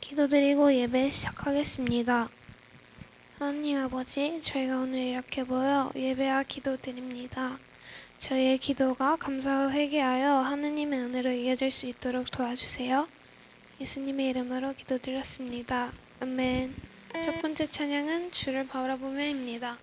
기도드리고 예배 시작하겠습니다. 하나님 아버지, 저희가 오늘 이렇게 모여 예배와 기도드립니다. 저희의 기도가 감사와 회개하여 하느님의 은혜로 이어질 수 있도록 도와주세요. 예수님의 이름으로 기도드렸습니다. 아멘. 첫 번째 찬양은 주를 바라보며입니다.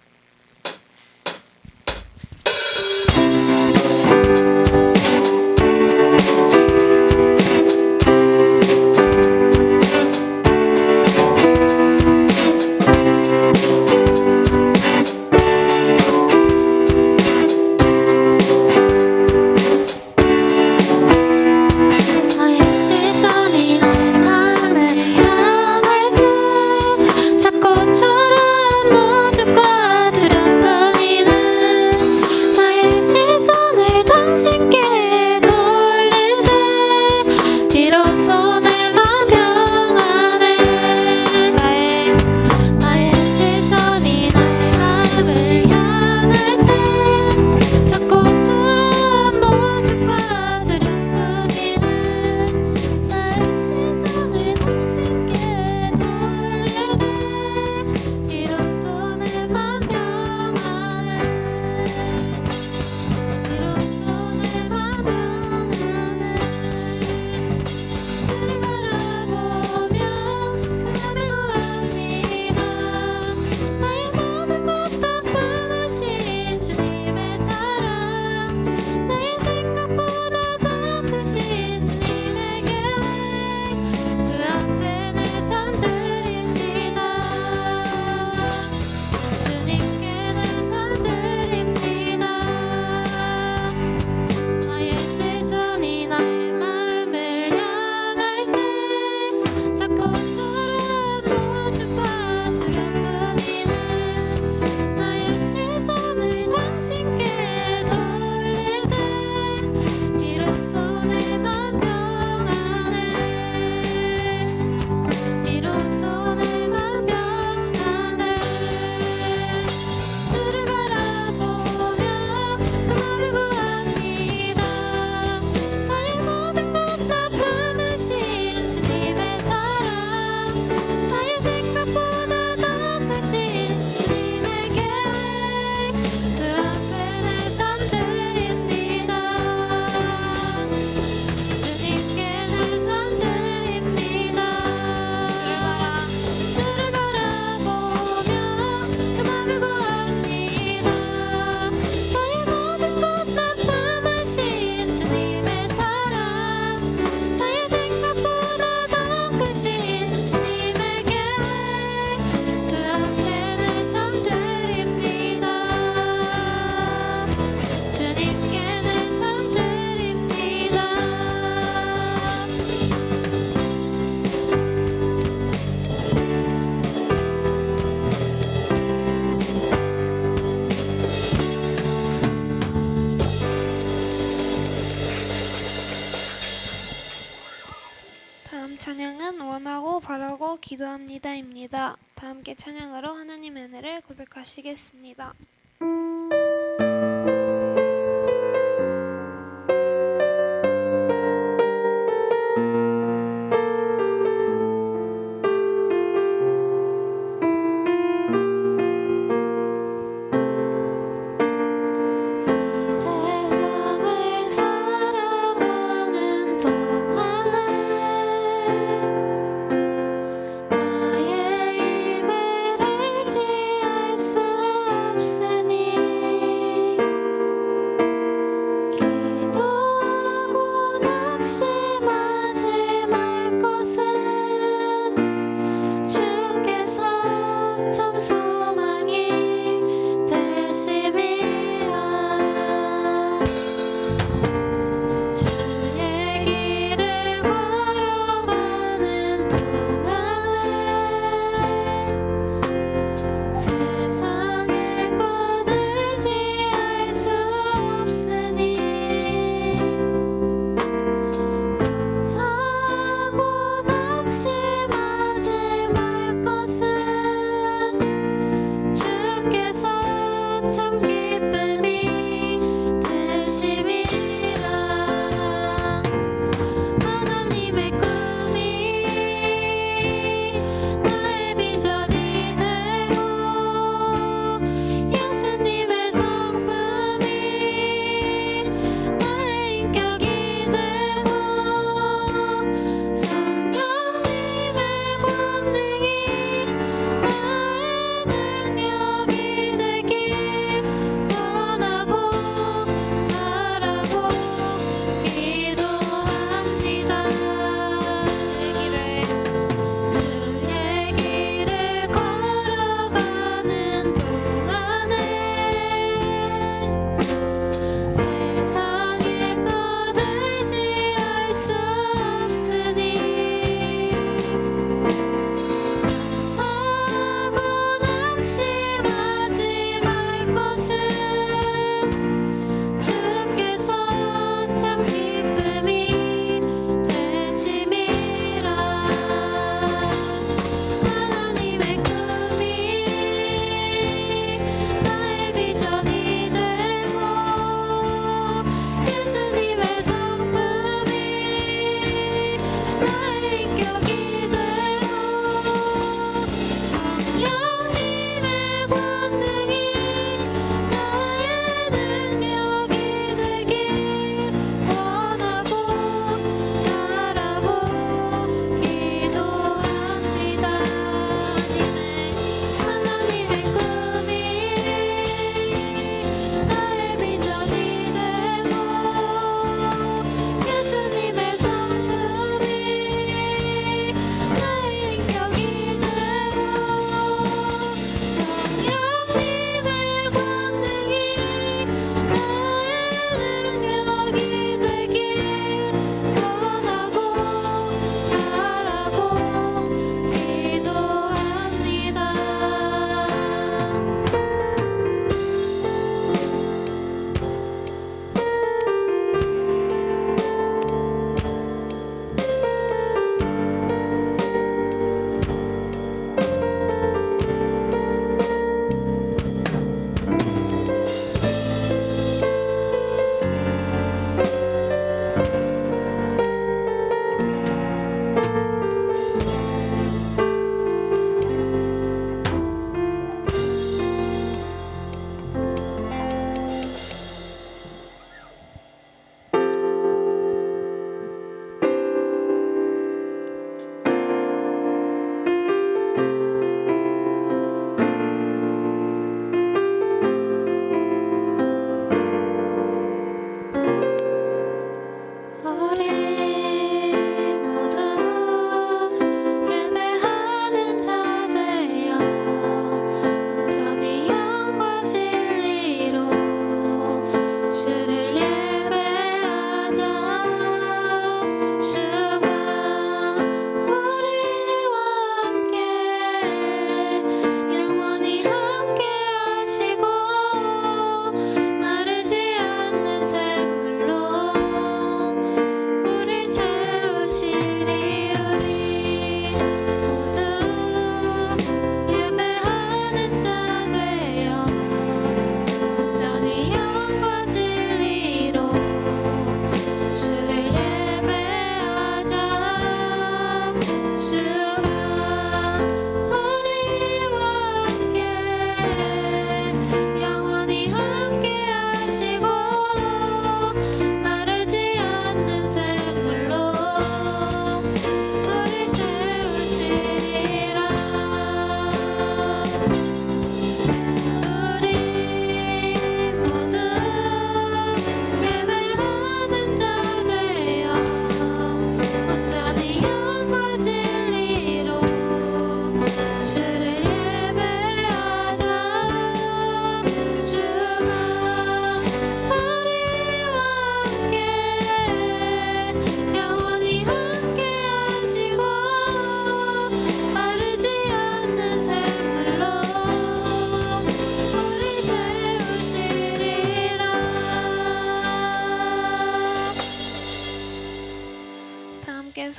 찬양은 원하고 바라고 기도합니다입니다. 다 함께 찬양으로 하나님의 은혜를 고백하시겠습니다.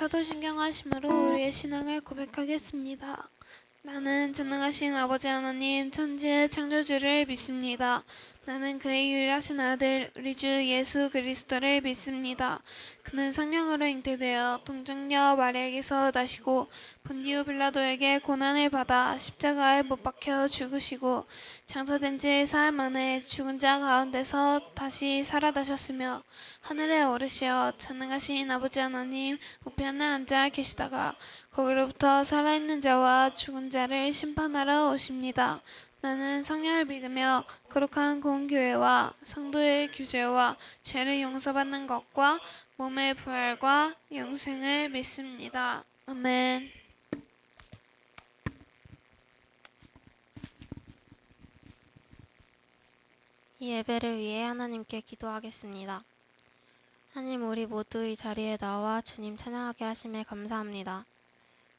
사도신경하심으로 우리의 신앙을 고백하겠습니다. 나는 전능하신 아버지 하나님 천지의 창조주를 믿습니다. 나는 그의 유일하신 아들 우리 주 예수 그리스도를 믿습니다. 그는 성령으로 잉태되어 동정녀 마리아에게서 나시고 본디오 빌라도에게 고난을 받아 십자가에 못 박혀 죽으시고 장사된 지 사흘 만에 죽은 자 가운데서 다시 살아나셨으며 하늘에 오르시어 전능하신 아버지 하나님 우편에 앉아 계시다가 거기로부터 살아있는 자와 죽은 자를 심판하러 오십니다. 나는 성령을 믿으며 거룩한 공교회와 성도의 규제와 죄를 용서받는 것과 몸의 부활과 영생을 믿습니다. 아멘. 이 예배를 위해 하나님께 기도하겠습니다. 하나님, 우리 모두 이 자리에 나와 주님 찬양하게 하심에 감사합니다.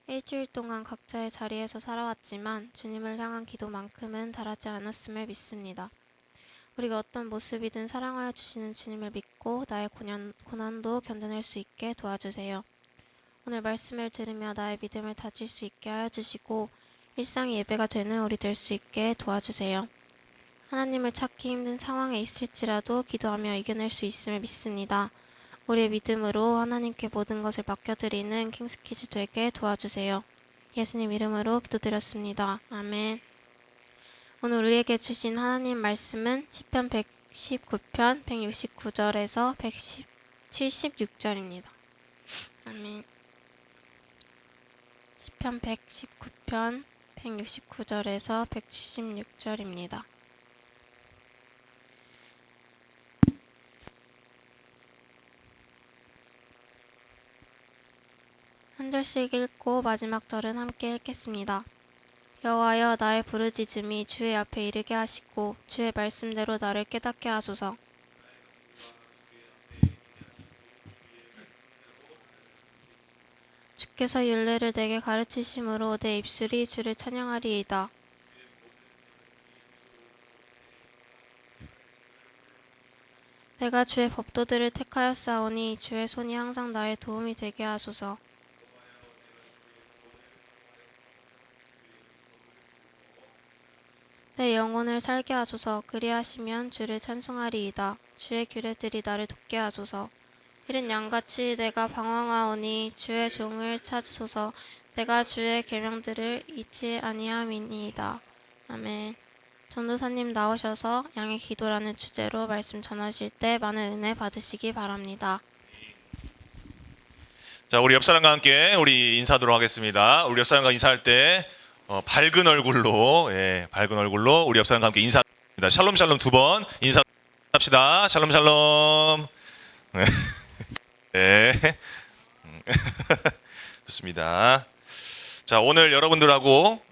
일주일 동안 각자의 자리에서 살아왔지만 주님을 향한 기도만큼은 달하지 않았음을 믿습니다. 우리가 어떤 모습이든 사랑하여 주시는 주님을 믿고 나의 고난도 견뎌낼 수 있게 도와주세요. 오늘 말씀을 들으며 나의 믿음을 다질 수 있게 하여 주시고 일상이 예배가 되는 우리 될 수 있게 도와주세요. 하나님을 찾기 힘든 상황에 있을지라도 기도하며 이겨낼 수 있음을 믿습니다. 우리의 믿음으로 하나님께 모든 것을 맡겨드리는 킹스키즈 되게 도와주세요. 예수님 이름으로 기도드렸습니다. 아멘. 오늘 우리에게 주신 하나님 말씀은 시편 119편 169절에서 176절입니다. 아멘. 시편 119편 169절에서 176절입니다. 한 절씩 읽고 마지막 절은 함께 읽겠습니다. 여호와여, 나의 부르짖음이 주의 앞에 이르게 하시고 주의 말씀대로 나를 깨닫게 하소서. 주께서 율례를 내게 가르치심으로 내 입술이 주를 찬양하리이다. 내가 주의 법도들을 택하였사오니 주의 손이 항상 나의 도움이 되게 하소서. 내 영혼을 살게 하소서. 그리하시면 주를 찬송하리이다. 주의 규례들이 나를 돕게 하소서. 이른 양같이 내가 방황하오니 주의 종을 찾으소서. 내가 주의 계명들을 잊지 아니함이니이다. 아멘. 전도사님 나오셔서 양의 기도라는 주제로 말씀 전하실 때 많은 은혜 받으시기 바랍니다. 자, 우리 옆사람과 함께 우리 인사하도록 하겠습니다. 우리 옆사람과 인사할 때 밝은 얼굴로, 밝은 얼굴로 우리 옆사람과 함께 인사합니다. 샬롬 샬롬 두 번 인사합시다. 샬롬 샬롬. 네. 좋습니다. 자, 오늘 여러분들하고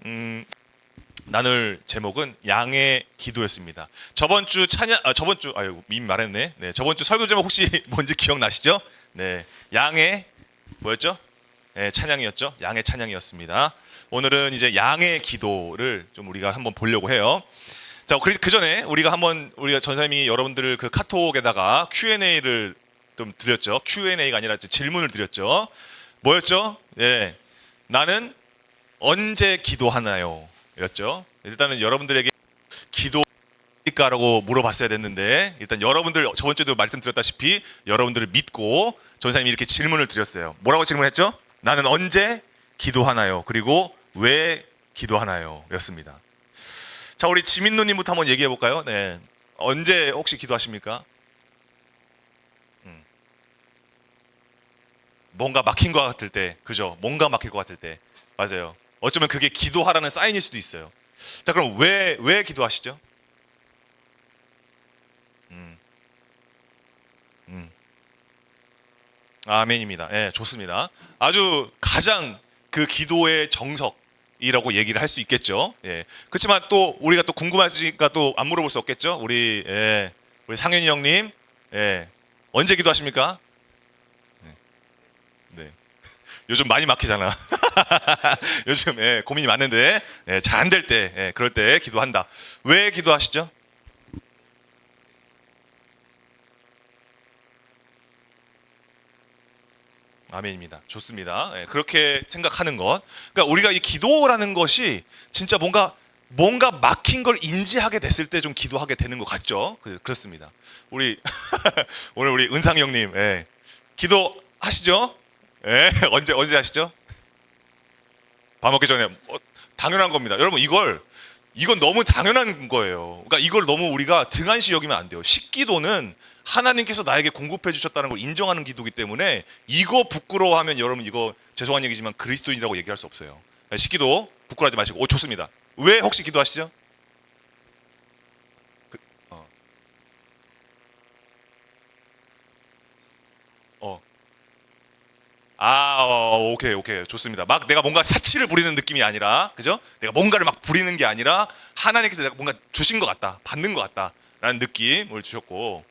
나눌 제목은 양의 기도였습니다. 저번 주 이미 말했네. 네, 저번 주 설교 제목 혹시 뭔지 기억나시죠? 네, 양의 뭐였죠? 네, 찬양이었죠. 양의 찬양이었습니다. 오늘은 이제 양의 기도를 좀 우리가 한번 보려고 해요. 자, 그 전에 우리가 전사님이 여러분들을 그 카톡에다가 Q&A를 좀 드렸죠. Q&A가 아니라 질문을 드렸죠. 뭐였죠? 예, 나는 언제 기도하나요? 였죠. 일단은 여러분들에게 기도일까라고 물어봤어야 됐는데, 일단 여러분들 저번 주에도 말씀드렸다시피 여러분들을 믿고 전사님이 이렇게 질문을 드렸어요. 뭐라고 질문했죠? 나는 언제 기도하나요? 그리고 왜 기도하나요? 였습니다. 자, 우리 지민누님부터 한번 얘기해 볼까요? 네, 언제 혹시 기도하십니까? 뭔가 막힌 것 같을 때, 그죠? 뭔가 막힐 것 같을 때, 맞아요. 어쩌면 그게 기도하라는 사인일 수도 있어요. 자, 그럼 왜 기도하시죠? 아멘입니다. 예, 좋습니다. 아주 가장 그 기도의 정석이라고 얘기를 할 수 있겠죠. 예. 그렇지만 또 우리가 또 궁금하니까 또 안 물어볼 수 없겠죠. 우리 상현이 형님, 언제 기도하십니까? 네. 요즘 많이 막히잖아. 요즘 고민이 많은데 잘 안 될 때, 그럴 때 기도한다. 왜 기도하시죠? 아멘입니다. 좋습니다. 예, 그렇게 생각하는 것. 그러니까 우리가 이 기도라는 것이 진짜 뭔가 막힌 걸 인지하게 됐을 때 좀 기도하게 되는 것 같죠. 그렇습니다. 우리 오늘 우리 은상 형님, 예, 기도하시죠? 예, 언제 하시죠? 밥 먹기 전에. 당연한 겁니다. 여러분 이건 너무 당연한 거예요. 그러니까 이걸 너무 우리가 등한시 여기면 안 돼요. 식기도는 하나님께서 나에게 공급해 주셨다는 걸 인정하는 기도이기 때문에 이거 부끄러워하면 여러분 이거 죄송한 얘기지만 그리스도인이라고 얘기할 수 없어요. 식기도 부끄러워하지 마시고. 좋습니다. 왜 혹시 기도하시죠? 그, 어. 어. 오케이 좋습니다. 막 내가 뭔가 사치를 부리는 느낌이 아니라, 그죠? 내가 뭔가를 막 부리는 게 아니라 하나님께서 내가 뭔가 주신 것 같다, 받는 것 같다라는 느낌을 주셨고.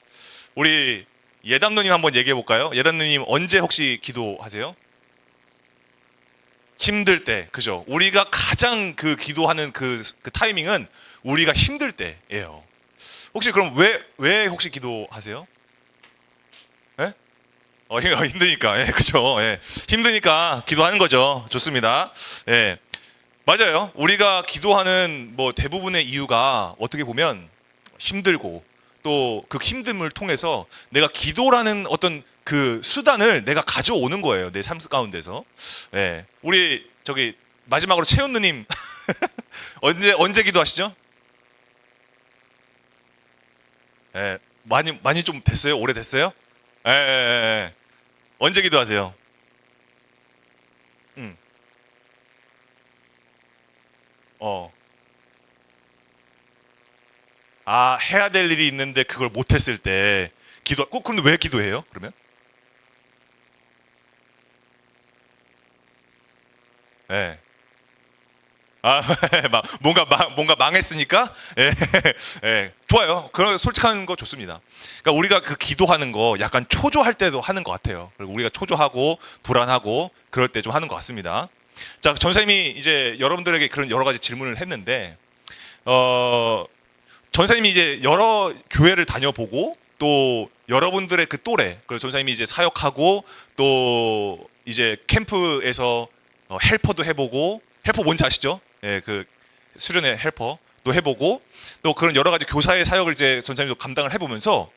우리 예담누님 한번 얘기해 볼까요? 예담누님 언제 혹시 기도하세요? 힘들 때, 그죠? 우리가 가장 그 기도하는 그 타이밍은 우리가 힘들 때예요. 혹시 그럼 왜 혹시 기도하세요? 예? 힘드니까, 예, 그죠? 예, 힘드니까 기도하는 거죠. 좋습니다. 예, 맞아요. 우리가 기도하는 뭐 대부분의 이유가 어떻게 보면 힘들고, 또 그 힘듦을 통해서 내가 기도라는 어떤 그 수단을 내가 가져오는 거예요. 내 삶 가운데서. 예. 우리 저기 마지막으로 채연 누님 언제 기도하시죠? 예. 많이 좀 됐어요? 오래 됐어요? 예. 언제 기도하세요? 어. 해야 될 일이 있는데 그걸 못했을 때 기도. 근데 왜 기도해요? 그러면? 예. 뭔가 망했으니까. 예. 예. 좋아요. 그런 솔직한 거 좋습니다. 그러니까 우리가 그 기도하는 거 약간 초조할 때도 하는 것 같아요. 그리고 우리가 초조하고 불안하고 그럴 때 좀 하는 것 같습니다. 자, 전사님이 이제 여러분들에게 그런 여러 가지 질문을 했는데, 전사님이 이제 여러 교회를 다녀보고 또 여러분들의 그 또래, 그리고 전사님이 이제 사역하고 또 이제 캠프에서 헬퍼도 해보고, 헬퍼 뭔지 아시죠? 예, 그 수련회 헬퍼도 해보고, 또 그런 여러 가지 교사의 사역을 이제 전사님도 감당을 해보면서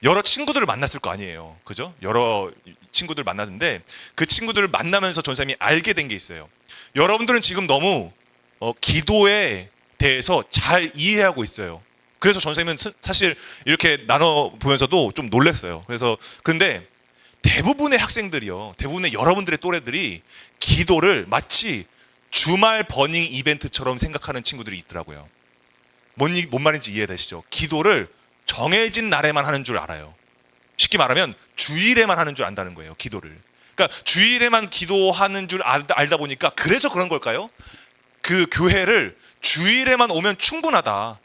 여러 친구들을 만났을 거 아니에요, 그죠? 여러 친구들 만났는데 그 친구들을 만나면서 전사님이 알게 된 게 있어요. 여러분들은 지금 너무 기도에 대해서 잘 이해하고 있어요. 그래서 전사님은 사실 이렇게 나눠 보면서도 좀 놀랐어요. 그래서 근데 대부분의 학생들이요, 대부분의 여러분들의 또래들이 기도를 마치 주말 버닝 이벤트처럼 생각하는 친구들이 있더라고요. 뭔 말인지 이해되시죠? 기도를 정해진 날에만 하는 줄 알아요. 쉽게 말하면 주일에만 하는 줄 안다는 거예요, 기도를. 그러니까 주일에만 기도하는 줄 알다 보니까, 그래서 그런 걸까요? 그 교회를 주일에만 오면 충분하다,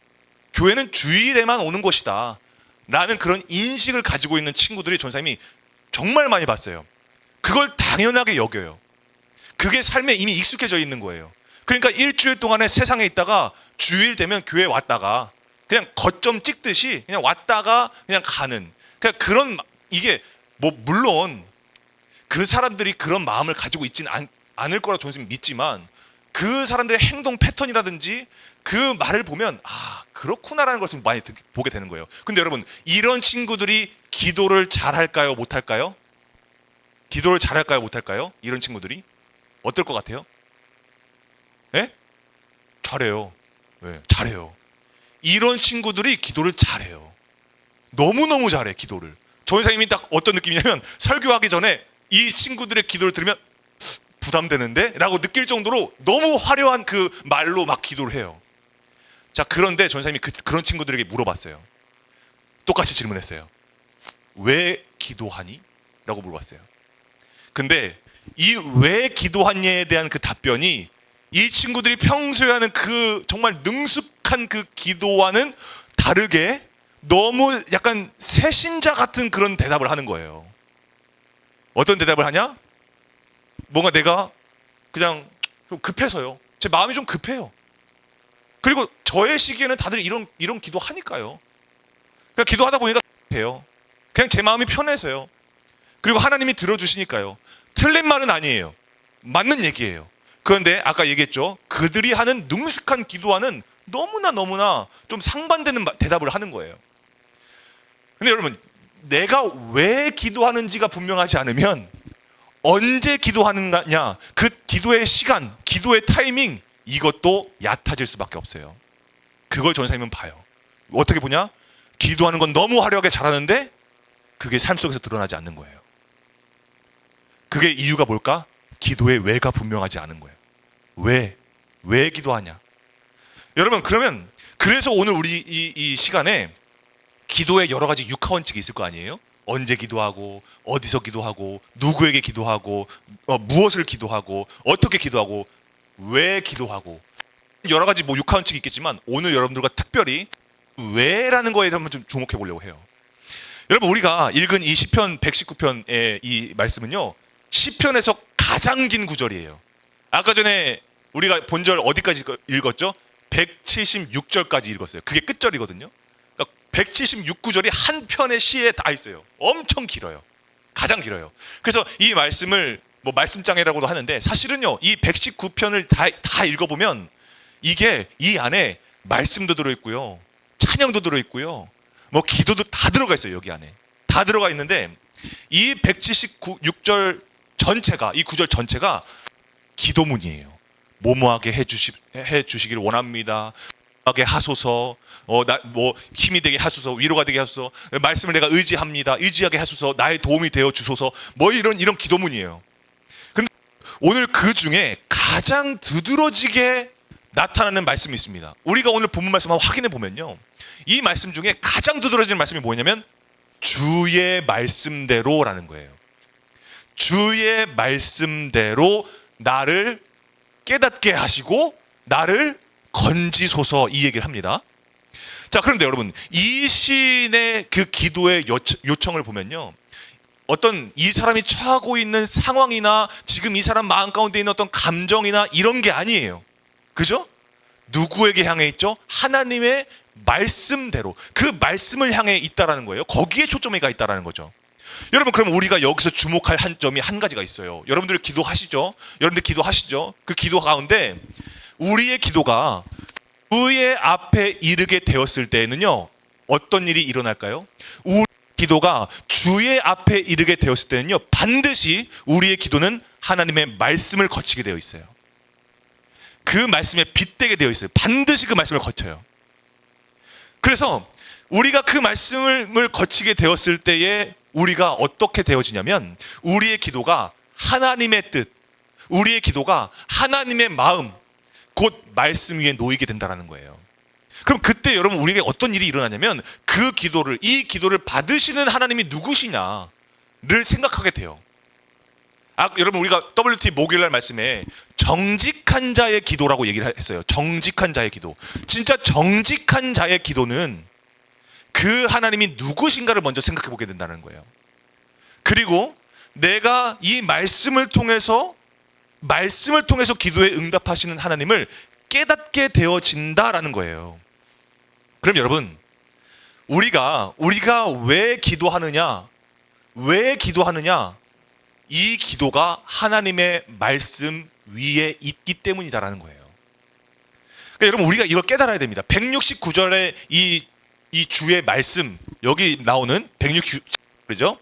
교회는 주일에만 오는 것이다 라는 그런 인식을 가지고 있는 친구들이 전사님이 정말 많이 봤어요. 그걸 당연하게 여겨요. 그게 삶에 이미 익숙해져 있는 거예요. 그러니까 일주일 동안에 세상에 있다가 주일 되면 교회 왔다가 그냥 거점 찍듯이 그냥 왔다가 그냥 가는, 그런, 이게 뭐 물론 그 사람들이 그런 마음을 가지고 있지는 않을 거라 저는 믿지만, 그 사람들의 행동 패턴이라든지 그 말을 보면 그렇구나라는 것을 많이 보게 되는 거예요. 근데 여러분, 이런 친구들이 기도를 잘할까요, 못할까요? 기도를 잘할까요, 못할까요? 이런 친구들이 어떨 것 같아요? 예? 잘해요. 네, 잘해요. 이런 친구들이 기도를 잘해요. 너무너무 잘해, 기도를. 전사님이 딱 어떤 느낌이냐면, 설교하기 전에 이 친구들의 기도를 들으면 부담되는데? 라고 느낄 정도로 너무 화려한 그 말로 막 기도를 해요. 자, 그런데 전사님이 그런 친구들에게 물어봤어요. 똑같이 질문했어요. 왜 기도하니? 라고 물어봤어요. 근데 이 왜 기도하니에 대한 그 답변이 이 친구들이 평소에 하는 그 정말 능숙한 그 기도와는 다르게 너무 약간 새신자 같은 그런 대답을 하는 거예요. 어떤 대답을 하냐? 뭔가 내가 그냥 좀 급해서요. 제 마음이 좀 급해요. 그리고 저의 시기에는 다들 이런 기도 하니까요. 그냥 기도하다 보니까 돼요. 그냥 제 마음이 편해서요. 그리고 하나님이 들어주시니까요. 틀린 말은 아니에요. 맞는 얘기예요. 그런데 아까 얘기했죠. 그들이 하는 능숙한 기도와는 너무나 좀 상반되는 대답을 하는 거예요. 근데 여러분, 내가 왜 기도하는지가 분명하지 않으면 언제 기도하느냐, 그 기도의 시간, 기도의 타이밍, 이것도 얕아질 수밖에 없어요. 그걸 전사님은 봐요. 어떻게 보냐? 기도하는 건 너무 화려하게 잘하는데 그게 삶 속에서 드러나지 않는 거예요. 그게 이유가 뭘까? 기도의 왜가 분명하지 않은 거예요. 왜 기도하냐? 여러분, 그러면 그래서 오늘 우리 이 시간에 기도의 여러 가지 육하원칙이 있을 거 아니에요? 언제 기도하고, 어디서 기도하고, 누구에게 기도하고, 무엇을 기도하고, 어떻게 기도하고, 왜 기도하고, 여러 가지 뭐 육하원칙이 있겠지만 오늘 여러분들과 특별히 왜라는 거에 한번 좀 주목해 보려고 해요. 여러분, 우리가 읽은 이 시편 119편의 이 말씀은요, 시편에서 가장 긴 구절이에요. 아까 전에 우리가 본절 어디까지 읽었죠? 176절까지 읽었어요. 그게 끝절이거든요. 그러니까 176구절이 한 편의 시에 다 있어요. 엄청 길어요. 가장 길어요. 그래서 이 말씀을 뭐 말씀장애라고도 하는데, 사실은요, 이 119편을 다 읽어보면 이게 이 안에 말씀도 들어있고요, 찬양도 들어있고요, 뭐 기도도 다 들어가 있어요. 여기 안에 다 들어가 있는데, 이 176절 전체가, 이 구절 전체가 기도문이에요. 뭐뭐하게 해주시길 원합니다. 하게 하소서, 뭐 힘이 되게 하소서, 위로가 되게 하소서, 말씀을 내가 의지합니다. 의지하게 하소서, 나의 도움이 되어 주소서, 뭐 이런 기도문이에요. 근데 오늘 그 중에 가장 두드러지게 나타나는 말씀이 있습니다. 우리가 오늘 본문 말씀 한번 확인해 보면요, 이 말씀 중에 가장 두드러지는 말씀이 뭐냐면 주의 말씀대로라는 거예요. 주의 말씀대로 나를 깨닫게 하시고 나를 건지소서, 이 얘기를 합니다. 자, 그런데 여러분, 이 시인의 그 기도의 요청을 보면요, 어떤 이 사람이 처하고 있는 상황이나 지금 이 사람 마음 가운데 있는 어떤 감정이나 이런 게 아니에요. 그죠? 누구에게 향해 있죠? 하나님의 말씀대로, 그 말씀을 향해 있다라는 거예요. 거기에 초점이 있다라는 거죠. 여러분, 그럼 우리가 여기서 주목할 한 점이 한 가지가 있어요. 여러분들 기도하시죠? 여러분들 기도하시죠? 그 기도 가운데 우리의 기도가 주의 앞에 이르게 되었을 때에는요, 어떤 일이 일어날까요? 우리 기도가 주의 앞에 이르게 되었을 때는요, 반드시 우리의 기도는 하나님의 말씀을 거치게 되어 있어요. 그 말씀에 빗대게 되어 있어요. 반드시 그 말씀을 거쳐요. 그래서 우리가 그 말씀을 거치게 되었을 때에 우리가 어떻게 되어지냐면, 우리의 기도가 하나님의 뜻, 우리의 기도가 하나님의 마음, 곧 말씀 위에 놓이게 된다는 거예요. 그럼 그때 여러분, 우리에게 어떤 일이 일어나냐면, 이 기도를 받으시는 하나님이 누구시냐를 생각하게 돼요. 여러분, 우리가 WT 목요일날 말씀에 정직한 자의 기도라고 얘기를 했어요. 정직한 자의 기도. 진짜 정직한 자의 기도는 그 하나님이 누구신가를 먼저 생각해 보게 된다는 거예요. 그리고 내가 이 말씀을 통해서 기도에 응답하시는 하나님을 깨닫게 되어진다라는 거예요. 그럼 여러분, 우리가 왜 기도하느냐, 이 기도가 하나님의 말씀 위에 있기 때문이다라는 거예요. 그러니까 여러분, 우리가 이걸 깨달아야 됩니다. 169절의 이 주의 말씀, 여기 나오는 169절이죠.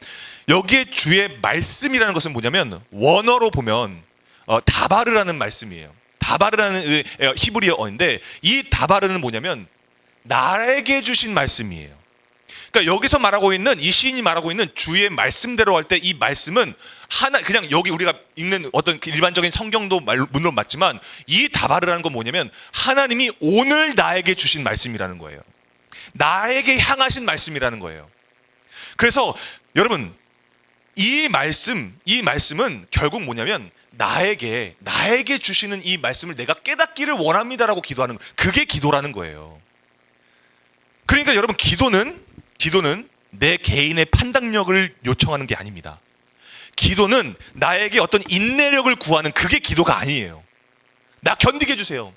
여기에 주의 말씀이라는 것은 뭐냐면, 원어로 보면 다바르라는 말씀이에요. 다바르라는 히브리어인데, 이 다바르는 뭐냐면 나에게 주신 말씀이에요. 그러니까 여기서 말하고 있는, 이 시인이 말하고 있는 주의 말씀대로 할 때, 이 말씀은 그냥 여기 우리가 읽는 어떤 일반적인 성경도 물론 맞지만, 이 다바르라는 건 뭐냐면 하나님이 오늘 나에게 주신 말씀이라는 거예요. 나에게 향하신 말씀이라는 거예요. 그래서 여러분, 이 말씀은 결국 뭐냐면 나에게 주시는 이 말씀을 내가 깨닫기를 원합니다라고 기도하는, 그게 기도라는 거예요. 그러니까 여러분, 기도는 내 개인의 판단력을 요청하는 게 아닙니다. 기도는 나에게 어떤 인내력을 구하는, 그게 기도가 아니에요. 나 견디게 해주세요.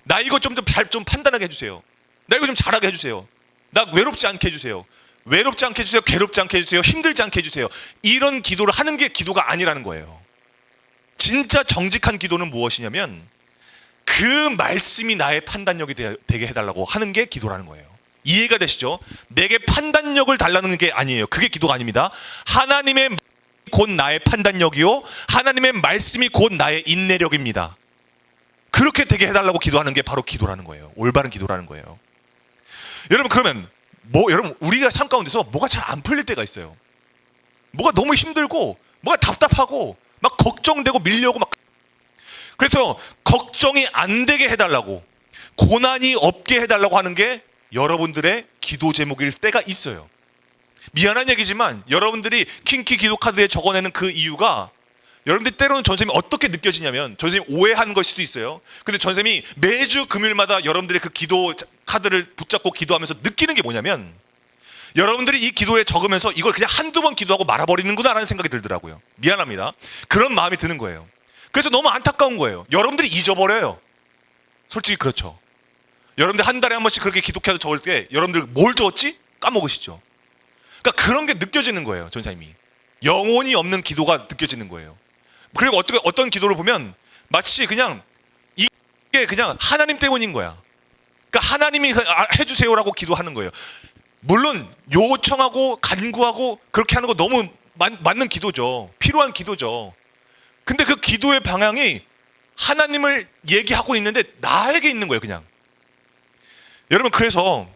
나 이거 좀 판단하게 해주세요. 나 이거 좀 잘하게 해주세요. 나 외롭지 않게 해주세요. 외롭지 않게 해주세요, 괴롭지 않게 해주세요, 힘들지 않게 해주세요, 이런 기도를 하는 게 기도가 아니라는 거예요. 진짜 정직한 기도는 무엇이냐면 그 말씀이 나의 판단력이 되게 해달라고 하는 게 기도라는 거예요. 이해가 되시죠? 내게 판단력을 달라는 게 아니에요. 그게 기도가 아닙니다. 하나님의 곧 나의 판단력이요, 하나님의 말씀이 곧 나의 인내력입니다. 그렇게 되게 해달라고 기도하는 게 바로 기도라는 거예요. 올바른 기도라는 거예요. 여러분, 그러면 여러분, 우리가 삶 가운데서 뭐가 잘 안 풀릴 때가 있어요. 뭐가 너무 힘들고 뭐가 답답하고 막 걱정되고 밀려오고 막. 그래서 걱정이 안 되게 해달라고, 고난이 없게 해달라고 하는 게 여러분들의 기도 제목일 때가 있어요. 미안한 얘기지만 여러분들이 킹키 기도 카드에 적어내는 그 이유가, 여러분들 때로는 전쌤이 어떻게 느껴지냐면, 전쌤이 오해한 걸 수도 있어요. 근데 전쌤이 매주 금요일마다 여러분들의 그 기도 카드를 붙잡고 기도하면서 느끼는 게 뭐냐면, 여러분들이 이 기도에 적으면서 이걸 그냥 한두 번 기도하고 말아버리는구나 라는 생각이 들더라고요. 미안합니다. 그런 마음이 드는 거예요. 그래서 너무 안타까운 거예요. 여러분들이 잊어버려요. 솔직히 그렇죠. 여러분들 한 달에 한 번씩 그렇게 기도 카드 적을 때 여러분들 뭘 적었지? 까먹으시죠. 그러니까 그런 게 느껴지는 거예요. 전사님이 영혼이 없는 기도가 느껴지는 거예요. 그리고 어떤 기도를 보면 마치 그냥 이게 그냥 하나님 때문인 거야. 그러니까 하나님이 해주세요라고 기도하는 거예요. 물론 요청하고 간구하고 그렇게 하는 거 너무 맞는 기도죠. 필요한 기도죠. 근데 그 기도의 방향이 하나님을 얘기하고 있는데 나에게 있는 거예요, 그냥. 여러분, 그래서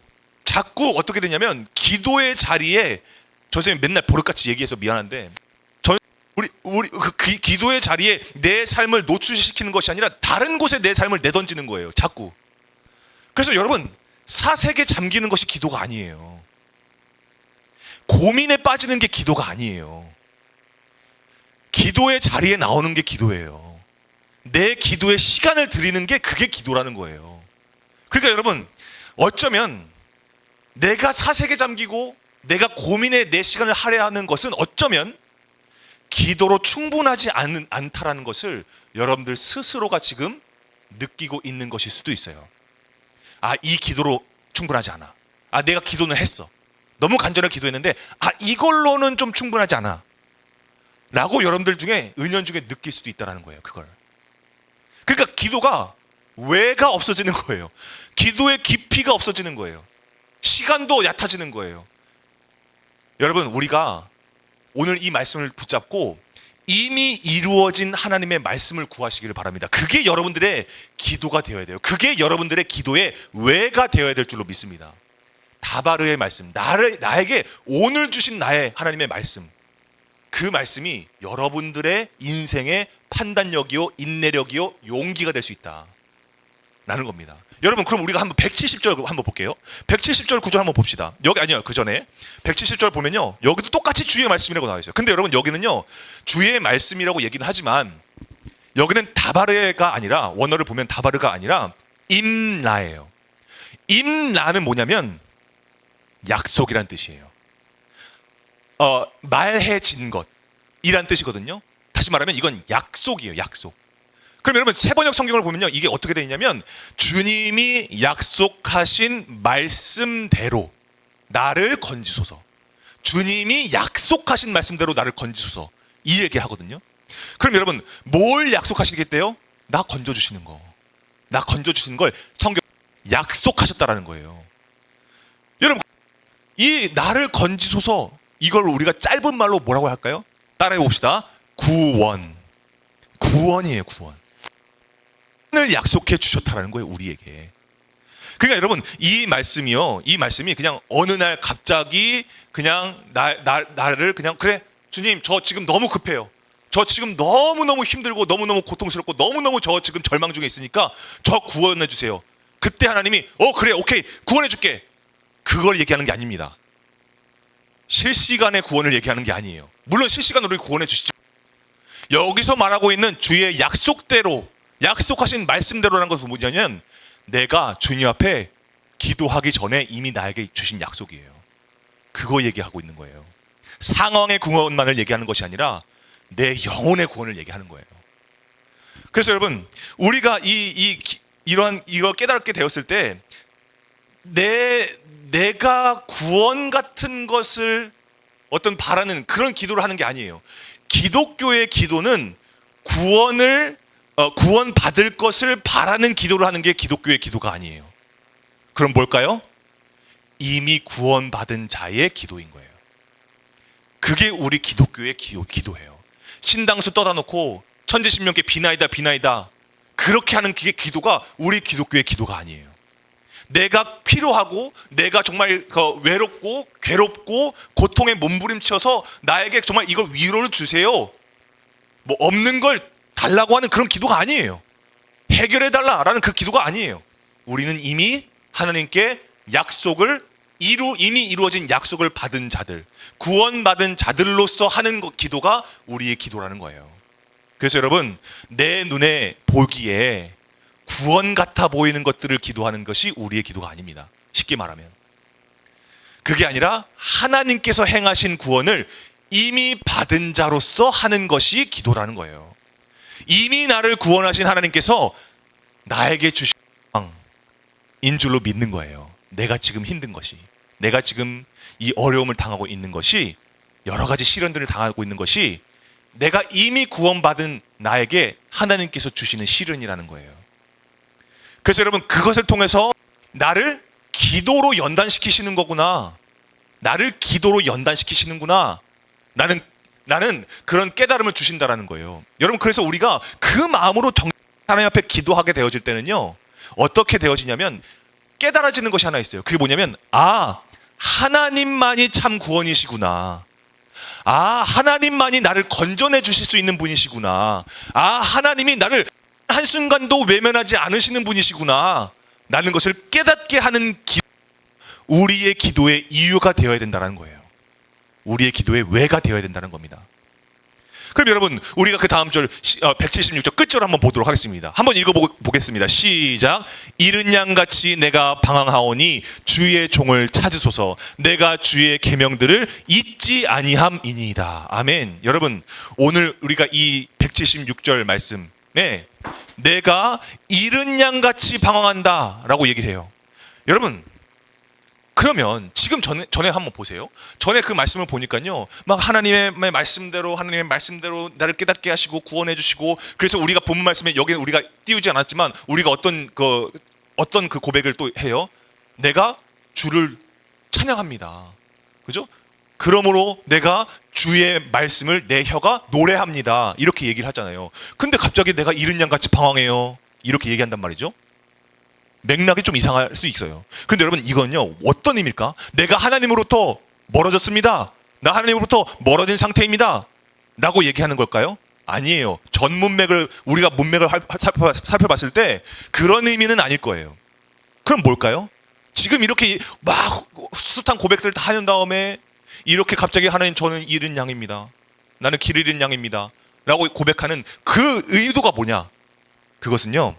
자꾸 어떻게 되냐면 기도의 자리에, 저 선생님 맨날 버릇같이 얘기해서 미안한데, 우리 기도의 자리에 내 삶을 노출시키는 것이 아니라 다른 곳에 내 삶을 내던지는 거예요, 자꾸. 그래서 여러분, 사색에 잠기는 것이 기도가 아니에요. 고민에 빠지는 게 기도가 아니에요. 기도의 자리에 나오는 게 기도예요. 내 기도에 시간을 들이는 게 그게 기도라는 거예요. 그러니까 여러분, 어쩌면 내가 사색에 잠기고 내가 고민에 내 시간을 할애하는 것은 어쩌면 기도로 충분하지 않다라는 것을 여러분들 스스로가 지금 느끼고 있는 것일 수도 있어요. 아, 이 기도로 충분하지 않아. 아, 내가 기도는 했어. 너무 간절하게 기도했는데 이걸로는 좀 충분하지 않아 라고 여러분들 중에 은연 중에 느낄 수도 있다는 거예요. 그걸. 그러니까 기도가 왜가 없어지는 거예요. 기도의 깊이가 없어지는 거예요. 시간도 얕아지는 거예요. 여러분, 우리가 오늘 이 말씀을 붙잡고 이미 이루어진 하나님의 말씀을 구하시기를 바랍니다. 그게 여러분들의 기도가 되어야 돼요. 그게 여러분들의 기도의 왜가 되어야 될 줄로 믿습니다. 다바르의 말씀, 나에게 오늘 주신 나의 하나님의 말씀, 그 말씀이 여러분들의 인생의 판단력이요, 인내력이요, 용기가 될 수 있다 라는 겁니다. 여러분, 그럼 우리가 한번 170절 한번 볼게요. 170절 구절 한번 봅시다. 여기 아니요, 그 전에 170절 보면요, 여기도 똑같이 주의 말씀이라고 나와 있어요. 근데 여러분, 여기는요 주의 말씀이라고 얘기는 하지만 여기는 다바르가 아니라, 원어를 보면 다바르가 아니라 임라예요. 임라는 뭐냐면 약속이란 뜻이에요. 말해진 것이란 뜻이거든요. 다시 말하면 이건 약속이에요, 약속. 그럼 여러분, 세번역 성경을 보면요, 이게 어떻게 되어 있냐면 주님이 약속하신 말씀대로 나를 건지소서, 주님이 약속하신 말씀대로 나를 건지소서, 이 얘기하거든요. 그럼 여러분, 뭘 약속하시겠대요? 나 건져주시는 거, 나 건져주시는 걸 성경 약속하셨다라는 거예요. 여러분, 이 나를 건지소서, 이걸 우리가 짧은 말로 뭐라고 할까요? 따라해 봅시다. 구원. 구원이에요, 구원. 을 약속해 주셨다라는 거예요, 우리에게. 그러니까 여러분, 이 말씀이요, 이 말씀이 그냥 어느 날 갑자기 그냥 나를 그냥, 그래 주님, 저 지금 너무 급해요, 저 지금 너무너무 힘들고 너무너무 고통스럽고 너무너무 저 지금 절망 중에 있으니까 저 구원해 주세요. 그때 하나님이 그래, 오케이, 구원해 줄게, 그걸 얘기하는 게 아닙니다. 실시간의 구원을 얘기하는 게 아니에요. 물론 실시간으로 구원해 주시죠. 여기서 말하고 있는 주의 약속대로, 약속하신 말씀대로라는 것은 뭐냐면 내가 주님 앞에 기도하기 전에 이미 나에게 주신 약속이에요. 그거 얘기하고 있는 거예요. 상황의 구원만을 얘기하는 것이 아니라 내 영혼의 구원을 얘기하는 거예요. 그래서 여러분, 우리가 이거 깨닫게 되었을 때 내가 내가 구원 같은 것을 어떤 바라는 그런 기도를 하는 게 아니에요. 기독교의 기도는 구원 받을 것을 바라는 기도를 하는 게 기독교의 기도가 아니에요. 그럼 뭘까요? 이미 구원받은 자의 기도인 거예요. 그게 우리 기독교의 기도예요. 신당수 떠다 놓고 천지신명께 비나이다 그렇게 하는 그게 기도가 우리 기독교의 기도가 아니에요. 내가 필요하고 내가 정말 외롭고 괴롭고 고통에 몸부림쳐서 나에게 정말 이걸 위로를 주세요, 뭐 없는 걸 달라고 하는 그런 기도가 아니에요. 해결해 달라라는 그 기도가 아니에요. 우리는 이미 하나님께 이미 이루어진 약속을 받은 자들, 구원받은 자들로서 하는 기도가 우리의 기도라는 거예요. 그래서 여러분, 내 눈에 보기에 구원 같아 보이는 것들을 기도하는 것이 우리의 기도가 아닙니다. 쉽게 말하면 그게 아니라 하나님께서 행하신 구원을 이미 받은 자로서 하는 것이 기도라는 거예요. 이미 나를 구원하신 하나님께서 나에게 주신 인 줄로 믿는 거예요. 내가 지금 힘든 것이, 내가 지금 이 어려움을 당하고 있는 것이, 여러 가지 시련들을 당하고 있는 것이 내가 이미 구원받은 나에게 하나님께서 주시는 시련이라는 거예요. 그래서 여러분, 그것을 통해서 나를 기도로 연단시키시는 거구나, 나를 기도로 연단시키시는구나, 나는 그런 깨달음을 주신다라는 거예요. 여러분, 그래서 우리가 그 마음으로 하나님 앞에 기도하게 되어질 때는요, 어떻게 되어지냐면 깨달아지는 것이 하나 있어요. 그게 뭐냐면, 하나님만이 참 구원이시구나, 하나님만이 나를 건져내 주실 수 있는 분이시구나, 하나님이 나를 한순간도 외면하지 않으시는 분이시구나 라는 것을 깨닫게 하는 우리의 기도의 이유가 되어야 된다는 거예요. 우리의 기도의 왜가 되어야 된다는 겁니다. 그럼 여러분, 우리가 그 다음 절 176절 끝절 한번 보도록 하겠습니다. 한번 읽어보겠습니다. 시작. 이른 양같이 내가 방황하오니 주의 종을 찾으소서. 내가 주의 계명들을 잊지 아니함이니이다. 아멘. 여러분, 오늘 우리가 이 176절 말씀에 내가 이른 양같이 방황한다 라고 얘기를 해요. 여러분, 그러면 지금 전에 한번 보세요. 전에 그 말씀을 보니까요, 막 하나님의 말씀대로 나를 깨닫게 하시고 구원해 주시고, 그래서 우리가 본문 말씀에 여기는 우리가 띄우지 않았지만 우리가 어떤 그 고백을 또 해요. 내가 주를 찬양합니다. 그죠? 그러므로 내가 주의 말씀을 내 혀가 노래합니다. 이렇게 얘기를 하잖아요. 근데 갑자기 내가 이른 양같이 방황해요, 이렇게 얘기한단 말이죠. 맥락이 좀 이상할 수 있어요. 그런데 여러분, 이건요 어떤 의미일까? 내가 하나님으로부터 멀어졌습니다, 나 하나님으로부터 멀어진 상태입니다 라고 얘기하는 걸까요? 아니에요. 전 문맥을 우리가 문맥을 살펴봤을 때 그런 의미는 아닐 거예요. 그럼 뭘까요? 지금 이렇게 막 숱한 고백들을 다 하는 다음에 이렇게 갑자기 하나님, 저는 잃은 양입니다, 나는 길 잃은 양입니다 라고 고백하는 그 의도가 뭐냐? 그것은요,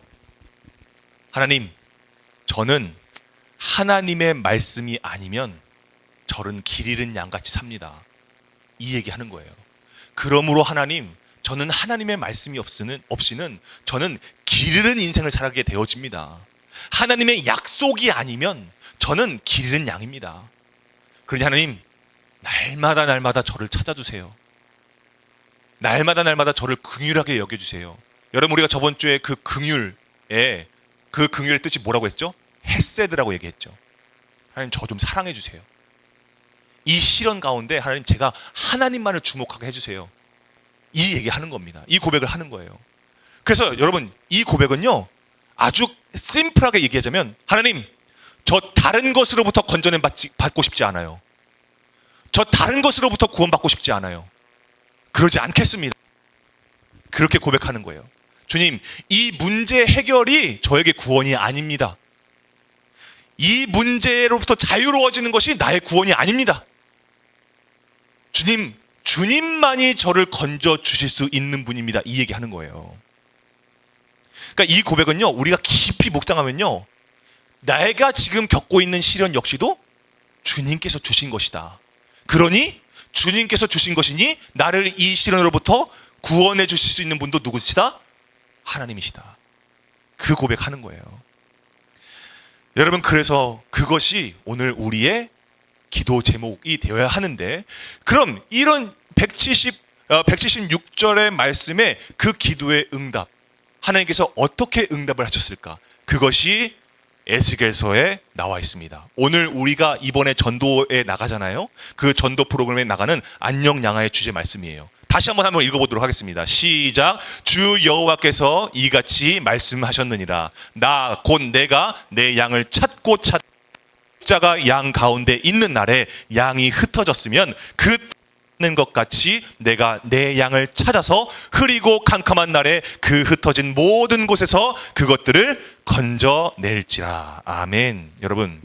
하나님, 저는 하나님의 말씀이 아니면 저는 길 잃은 양같이 삽니다, 이 얘기하는 거예요. 그러므로 하나님, 저는 하나님의 말씀이 없이는 저는 길 잃은 인생을 살게 되어집니다. 하나님의 약속이 아니면 저는 길 잃은 양입니다. 그러니 하나님, 날마다 저를 찾아주세요. 날마다 저를 긍휼하게 여겨주세요. 여러분, 우리가 저번 주에 그 긍휼의 뜻이 뭐라고 했죠? 헤세드라고 얘기했죠. 하나님, 저 좀 사랑해 주세요. 이 시련 가운데 하나님, 제가 하나님만을 주목하게 해주세요. 이 얘기하는 겁니다. 이 고백을 하는 거예요. 그래서 여러분, 이 고백은요 아주 심플하게 얘기하자면, 하나님, 저 다른 것으로부터 건져내 받고 싶지 않아요. 저 다른 것으로부터 구원받고 싶지 않아요. 그러지 않겠습니다. 그렇게 고백하는 거예요. 주님, 이 문제 해결이 저에게 구원이 아닙니다. 이 문제로부터 자유로워지는 것이 나의 구원이 아닙니다. 주님만이 저를 건져 주실 수 있는 분입니다. 이 얘기하는 거예요. 그러니까 이 고백은요, 우리가 깊이 묵상하면요, 내가 지금 겪고 있는 시련 역시도 주님께서 주신 것이다. 그러니 주님께서 주신 것이니 나를 이 시련으로부터 구원해 주실 수 있는 분도 누구시다? 하나님이시다. 그 고백하는 거예요. 여러분, 그래서 그것이 오늘 우리의 기도 제목이 되어야 하는데, 그럼 이런 176절의 말씀에 그 기도의 응답, 하나님께서 어떻게 응답을 하셨을까? 그것이 에스겔서에 나와 있습니다. 오늘 우리가 이번에 전도에 나가잖아요. 그 전도 프로그램에 나가는 안녕 양아의 주제 말씀이에요. 다시 한번 읽어보도록 하겠습니다. 시작. 주 여호와께서 이같이 말씀하셨느니라. 나 곧 내가 내 양을 찾고 자가 양 가운데 있는 날에 양이 흩어졌으면 는 것 같이 내가 내 양을 찾아서 흐리고 캄캄한 날에 그 흩어진 모든 곳에서 그것들을 건져낼지라. 아멘. 여러분,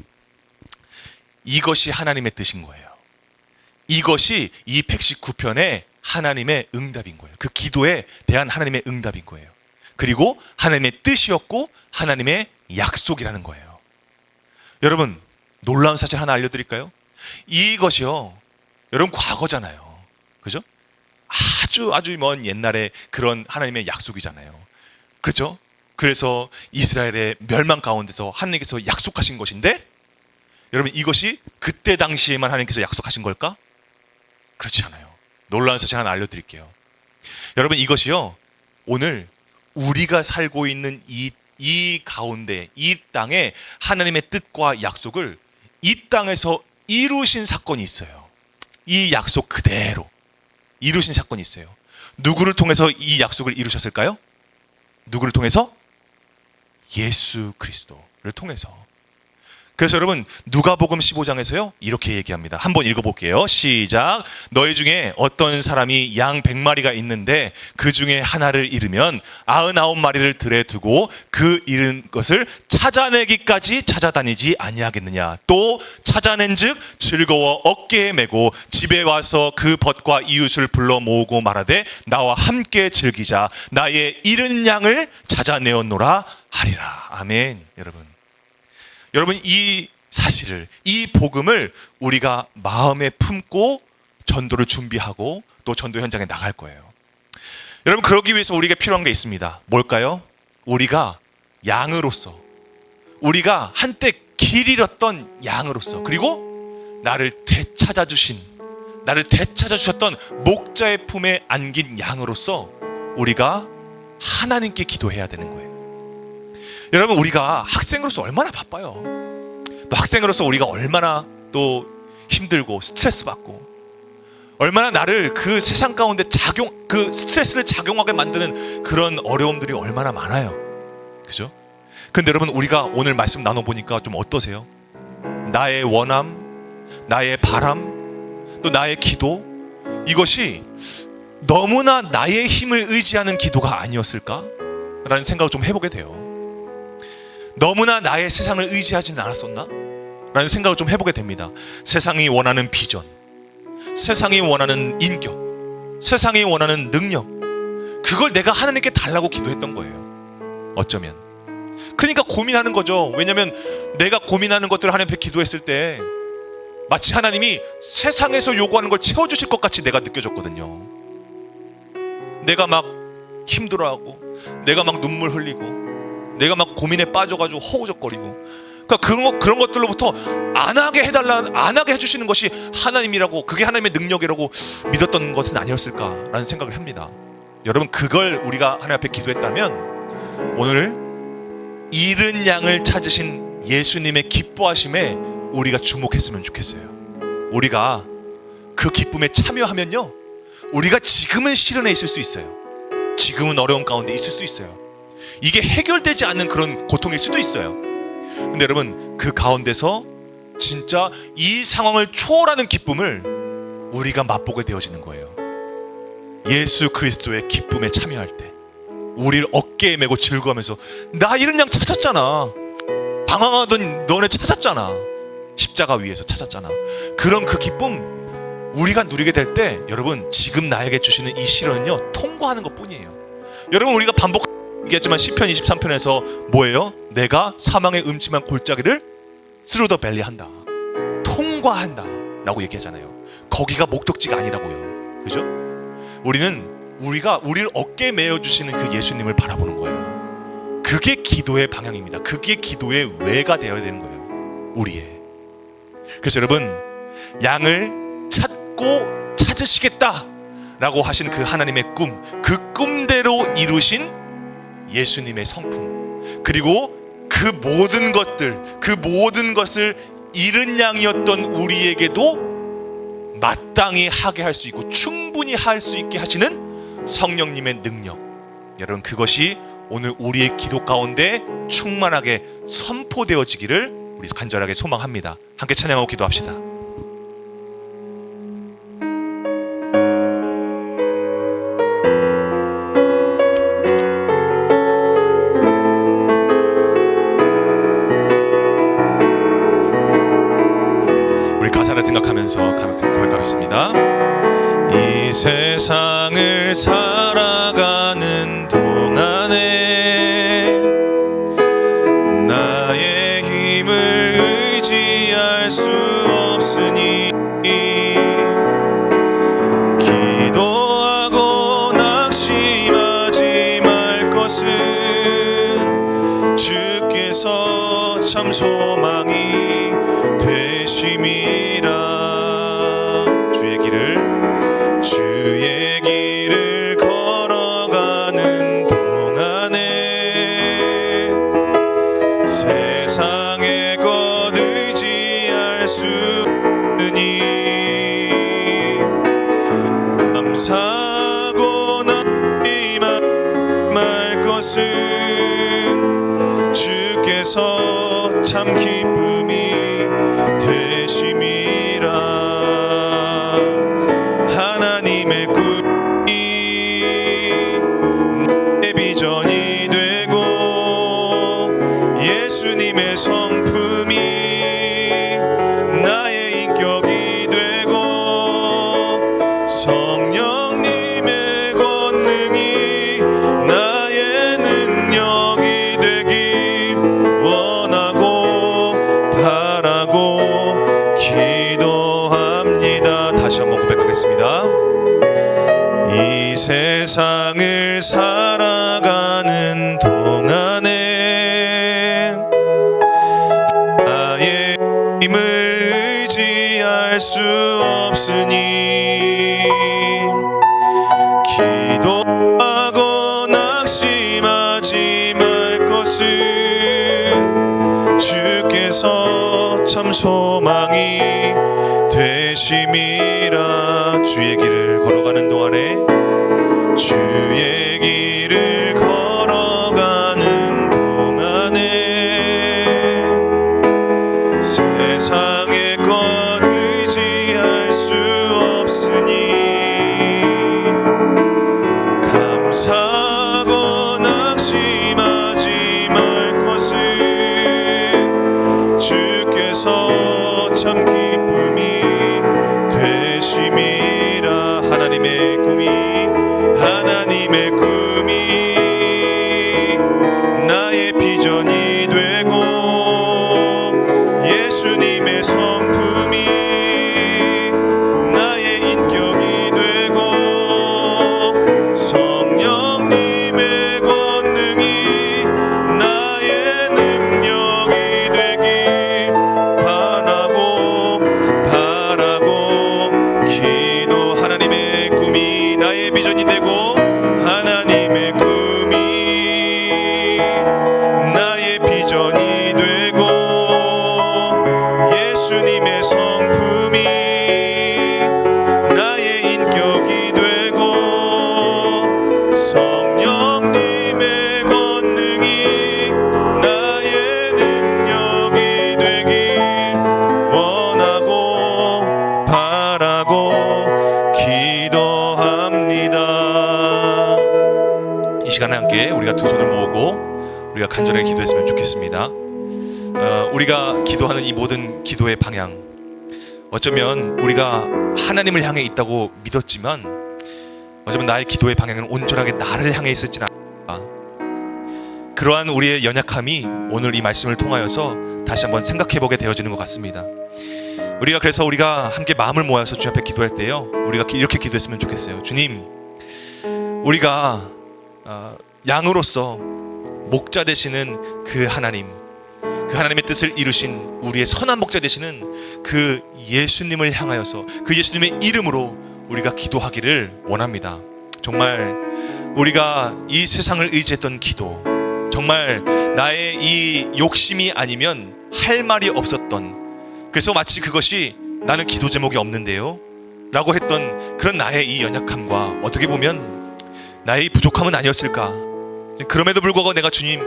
이것이 하나님의 뜻인 거예요. 이것이 이 119편의 하나님의 응답인 거예요. 그 기도에 대한 하나님의 응답인 거예요. 그리고 하나님의 뜻이었고 하나님의 약속이라는 거예요. 여러분, 놀라운 사실 하나 알려드릴까요? 이것이요, 여러분, 과거잖아요. 그죠? 아주 먼 옛날에 그런 하나님의 약속이잖아요. 그렇죠? 그래서 이스라엘의 멸망 가운데서 하나님께서 약속하신 것인데, 여러분, 이것이 그때 당시에만 하나님께서 약속하신 걸까? 그렇지 않아요. 놀라운 사실 하나 알려드릴게요. 여러분, 이것이요, 오늘 우리가 살고 있는 이 가운데, 이 땅에 하나님의 뜻과 약속을 이 땅에서 이루신 사건이 있어요. 이 약속 그대로 이루신 사건이 있어요. 누구를 통해서 이 약속을 이루셨을까요? 누구를 통해서? 예수 그리스도를 통해서. 그래서 여러분, 누가복음 15장에서요 이렇게 얘기합니다. 한번 읽어볼게요. 시작. 너희 중에 어떤 사람이 양 100마리가 있는데 그 중에 하나를 잃으면 99마리를 들에 두고 그 잃은 것을 찾아내기까지 찾아다니지 아니하겠느냐. 또 찾아낸즉 즐거워 어깨에 메고 집에 와서 그 벗과 이웃을 불러 모으고 말하되 나와 함께 즐기자. 나의 잃은 양을 찾아내었노라 하리라. 아멘. 여러분, 이 사실을, 이 복음을 우리가 마음에 품고 전도를 준비하고 또 전도 현장에 나갈 거예요. 여러분, 그러기 위해서 우리가 필요한 게 있습니다. 뭘까요? 우리가 양으로서, 우리가 한때 길 잃었던 양으로서, 그리고 나를 되찾아 주셨던 목자의 품에 안긴 양으로서 우리가 하나님께 기도해야 되는 거예요. 여러분, 우리가 학생으로서 얼마나 바빠요. 또 학생으로서 우리가 얼마나 또 힘들고 스트레스 받고, 얼마나 나를 그 세상 가운데 그 스트레스를 작용하게 만드는 그런 어려움들이 얼마나 많아요. 그죠? 근데 여러분, 우리가 오늘 말씀 나눠보니까 좀 어떠세요? 나의 원함, 나의 바람, 또 나의 기도, 이것이 너무나 나의 힘을 의지하는 기도가 아니었을까? 라는 생각을 좀 해보게 돼요. 너무나 나의 세상을 의지하지는 않았었나? 라는 생각을 좀 해보게 됩니다. 세상이 원하는 비전, 세상이 원하는 인격, 세상이 원하는 능력, 그걸 내가 하나님께 달라고 기도했던 거예요. 어쩌면. 그러니까 고민하는 거죠. 왜냐하면 내가 고민하는 것들을 하나님 앞에 기도했을 때 마치 하나님이 세상에서 요구하는 걸 채워주실 것 같이 내가 느껴졌거든요. 내가 막 힘들어하고, 내가 막 눈물 흘리고, 내가 막 고민에 빠져가지고 허우적거리고, 그러니까 그런 것들로부터 안 하게 해주시는 것이 하나님이라고, 그게 하나님의 능력이라고 믿었던 것은 아니었을까라는 생각을 합니다. 여러분, 그걸 우리가 하나님 앞에 기도했다면 오늘 잃은 양을 찾으신 예수님의 기뻐하심에 우리가 주목했으면 좋겠어요. 우리가 그 기쁨에 참여하면요, 우리가 지금은 시련에 있을 수 있어요. 지금은 어려운 가운데 있을 수 있어요. 이게 해결되지 않는 그런 고통일 수도 있어요. 근데 여러분, 그 가운데서 진짜 이 상황을 초월하는 기쁨을 우리가 맛보게 되어지는 거예요. 예수 그리스도의 기쁨에 참여할 때 우리를 어깨에 메고 즐거워하면서 나 이런 양 찾았잖아, 방황하던 너네 찾았잖아, 십자가 위에서 찾았잖아, 그런 그 기쁨 우리가 누리게 될 때, 여러분, 지금 나에게 주시는 이 시련은요 통과하는 것 뿐이에요. 여러분, 우리가 얘기했지만 시편 23편에서 뭐예요? 내가 사망의 음침한 골짜기를 through the valley 한다, 통과한다 라고 얘기하잖아요. 거기가 목적지가 아니라고요. 그죠? 우리를 어깨에 메어주시는 그 예수님을 바라보는 거예요. 그게 기도의 방향입니다. 그게 기도의 왜가 되어야 되는 거예요. 우리의. 그래서 여러분, 양을 찾고 찾으시겠다라고 하신 그 하나님의 꿈, 그 꿈대로 이루신 예수님의 성품, 그리고 그 모든 것을 잃은 양이었던 우리에게도 마땅히 하게 할 수 있고 충분히 할 수 있게 하시는 성령님의 능력, 여러분 그것이 오늘 우리의 기도 가운데 충만하게 선포되어지기를 우리 간절하게 소망합니다. 함께 찬양하고 기도합시다. 우리 가사를 생각하면서 고백하겠습니다. 이 세상을 살아가는 동안에 나의 힘을 의지할 수 없으니 기도하고 낙심하지 말 것은 주께서 참 소망이 되심이라. 주의 길을 걸어가는 동안에 세상의 것 의지할 수 없으니 감사하고 낙심할 것은 주께서 참 기쁨이 되심이라. 하나님의 꿈이 내 비전이 되고 예수님의 성품이 나의 인격이 되고 성령님의 권능이 나의 능력이 되길 원하고 바라고 기도합니다. 다시 한번 고백하겠습니다. 이 세상을 살아가는 동안에 나의 힘을 의지할 수 없으니 기도하고 낙심하지 말 것은 주께서 참 소망이 되심이라. 주의 길을 걸어가는 동안에 주의 길을 걸어가는 동안에 세상의 것 의지할 수 없으니 감사하고 낙심하지 말 것은 주께서 참 기쁨이 되심이라. 하나님의 꿈이 나의 비전이 되고 예수님의 성품이 나의 인격이 되고 성령님의 권능이 나의 능력이 되길 바라고 기도. 하나님의 꿈이 나의 비전이 되고 하나님의 꿈이 나의 비전이 되고 예수님의 성품이 나의 인격이 되고 성령님의 권능이 나의 능력이 되길 원하고 바라고 기도합니다. 이 시간에 함께 우리가 두 손을 모으고 우리가 간절하게 기도했으면 좋겠습니다. 우리가 기도하는 이 모든 기도의 방향, 어쩌면 우리가 하나님을 향해 있다고 믿었지만 어쩌면 나의 기도의 방향은 온전하게 나를 향해 있었지는 않을까. 그러한 우리의 연약함이 오늘 이 말씀을 통하여서 다시 한번 생각해보게 되어지는 것 같습니다. 그래서 우리가 함께 마음을 모아서 주님 앞에 기도할 때요, 우리가 이렇게 기도했으면 좋겠어요. 주님, 우리가 양으로서 목자 되시는 그 하나님, 그 하나님의 뜻을 이루신 우리의 선한 목자 되시는 그 예수님을 향하여서 그 예수님의 이름으로 우리가 기도하기를 원합니다. 정말 우리가 이 세상을 의지했던 기도, 정말 나의 이 욕심이 아니면 할 말이 없었던, 그래서 마치 그것이 나는 기도 제목이 없는데요 라고 했던 그런 나의 이 연약함과 어떻게 보면 나의 이 부족함은 아니었을까. 그럼에도 불구하고 내가 주님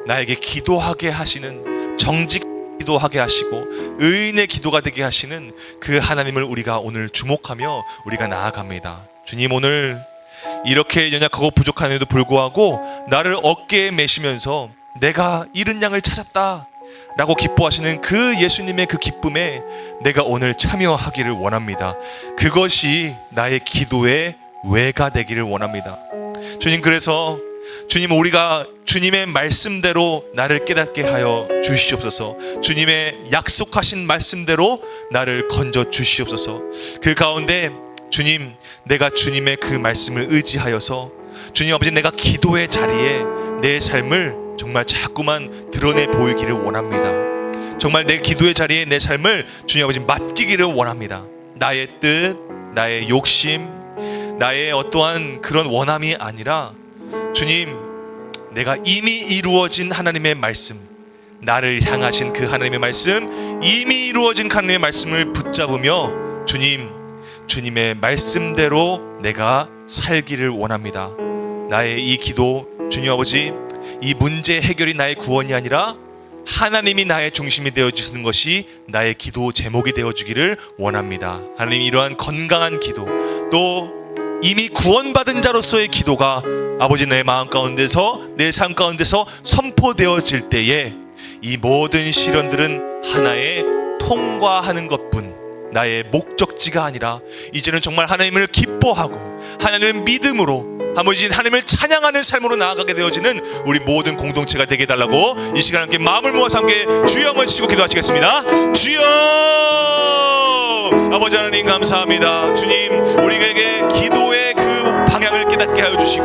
나에게 기도하게 하시는, 정직 기도하게 하시고 의인의 기도가 되게 하시는 그 하나님을 우리가 오늘 주목하며 우리가 나아갑니다. 주님, 오늘 이렇게 연약하고 부족함에도 불구하고 나를 어깨에 메시면서 내가 잃은 양을 찾았다 라고 기뻐하시는 그 예수님의 그 기쁨에 내가 오늘 참여하기를 원합니다. 그것이 나의 기도의 외가 되기를 원합니다. 주님, 그래서 주님, 우리가 주님의 말씀대로 나를 깨닫게 하여 주시옵소서. 주님의 약속하신 말씀대로 나를 건져 주시옵소서. 그 가운데 주님, 내가 주님의 그 말씀을 의지하여서 주님 아버지, 내가 기도의 자리에 내 삶을 정말 자꾸만 드러내 보이기를 원합니다. 정말 내 기도의 자리에 내 삶을 주님 아버지 맡기기를 원합니다. 나의 뜻, 나의 욕심, 나의 어떠한 그런 원함이 아니라 주님, 내가 이미 이루어진 하나님의 말씀, 나를 향하신 그 하나님의 말씀, 이미 이루어진 하나님의 말씀을 붙잡으며 주님, 주님의 말씀대로 내가 살기를 원합니다. 나의 이 기도, 주님 아버지, 이 문제 해결이 나의 구원이 아니라 하나님이 나의 중심이 되어주시는 것이 나의 기도 제목이 되어주기를 원합니다. 하나님, 이러한 건강한 기도, 또 이미 구원받은 자로서의 기도가 아버지 내 마음 가운데서, 내 삶 가운데서 선포되어질 때에 이 모든 시련들은 하나의 통과하는 것뿐, 나의 목적지가 아니라 이제는 정말 하나님을 기뻐하고 하나님을 믿음으로 아버지 하나님을 찬양하는 삶으로 나아가게 되어지는 우리 모든 공동체가 되게 해달라고 이 시간 함께 마음을 모아서 함께 주여 한번 치고 기도하시겠습니다. 주여! 아버지 하나님 감사합니다. 주님, 우리에게 기도의 그 방향을 깨닫게 하여 주시고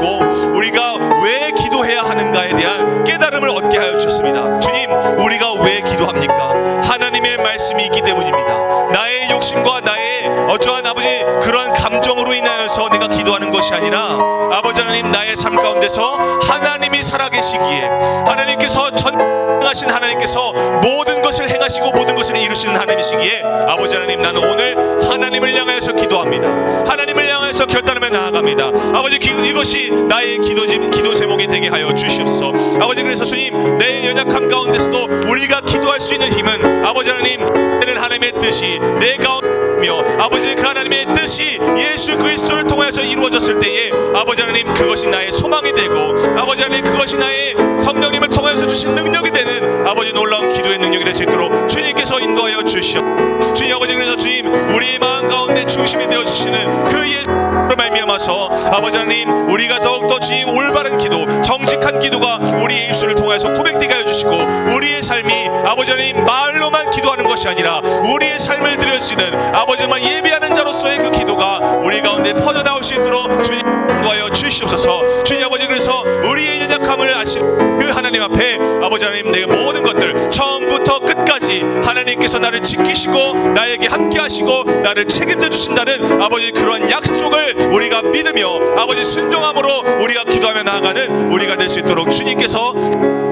우리가 왜 기도해야 하는가에 대한 깨달음을 얻게 하여 주셨습니다. 주님, 우리가 왜 기도합니까? 하나님의 말씀이 있기 때문입니다. 나의 욕심과 나의 어떠한 아버지 그런 감정으로 인하여서 내가 기도하는 것이 아니라 아버지 하나님, 나의 삶 가운데서 하나님이 살아계시기에 하나님께서 전능하신 하나님께서 모든 것을 행하시고 모든 것을 이루시는 하나님이시기에 아버지 하나님, 나는 오늘 하나님을 향하여서 기도합니다. 하나님을 향하여서 결단하며 나아갑니다. 아버지, 이것이 나의 기도 제목이 되게 하여 주시옵소서. 아버지, 그래서 주님, 내 연약함 가운데서도 우리가 기도할 수 있는 힘은 아버지 하나님, 하나님의 뜻이 내 가운데며 아버지 그 하나님의 뜻이 예수 그리스도를 통하여서 이루어졌을 때에 아버지 하나님, 그것이 나의 소망이 되고 아버지 하나님, 그것이 나의 성령님을 통하여서 주신 능력이 되는 아버지 놀라운 기도의 능력이 될 수 있도록 주님께서 인도하여 주시옵소서. 주님 아버지, 그래서 주님, 우리 마음 가운데 중심이 되어 주시는 그 예수로 말미암아서 아버지 하나님, 우리가 더욱더 주님 올바른 기도, 정직한 기도가 우리의 입술을 통해서 고백되게 하여 주시고 우리의 삶이 아버지 하나님 말로만 기도하는 것이 아니라 우리의 삶을 드려주시는 아버지 정말 예배하는 자로서의 그 기도가 우리 가운데 퍼져나올 수 있도록 주님 인도하여 주시옵소서. 주님 아버지, 그래서 우리의 연약함을 아시는 그 하나님 앞에 아버지 하나님, 내 모든 것들 처음부터 끝까지 하나님께서 나를 지키시고 나에게 함께 하시고 나를 책임져 주신다는 아버지 그런 약속을 우리가 믿으며 아버지 순종함으로 우리가 기도하며 나아가는 우리가 될 수 있도록 주님께서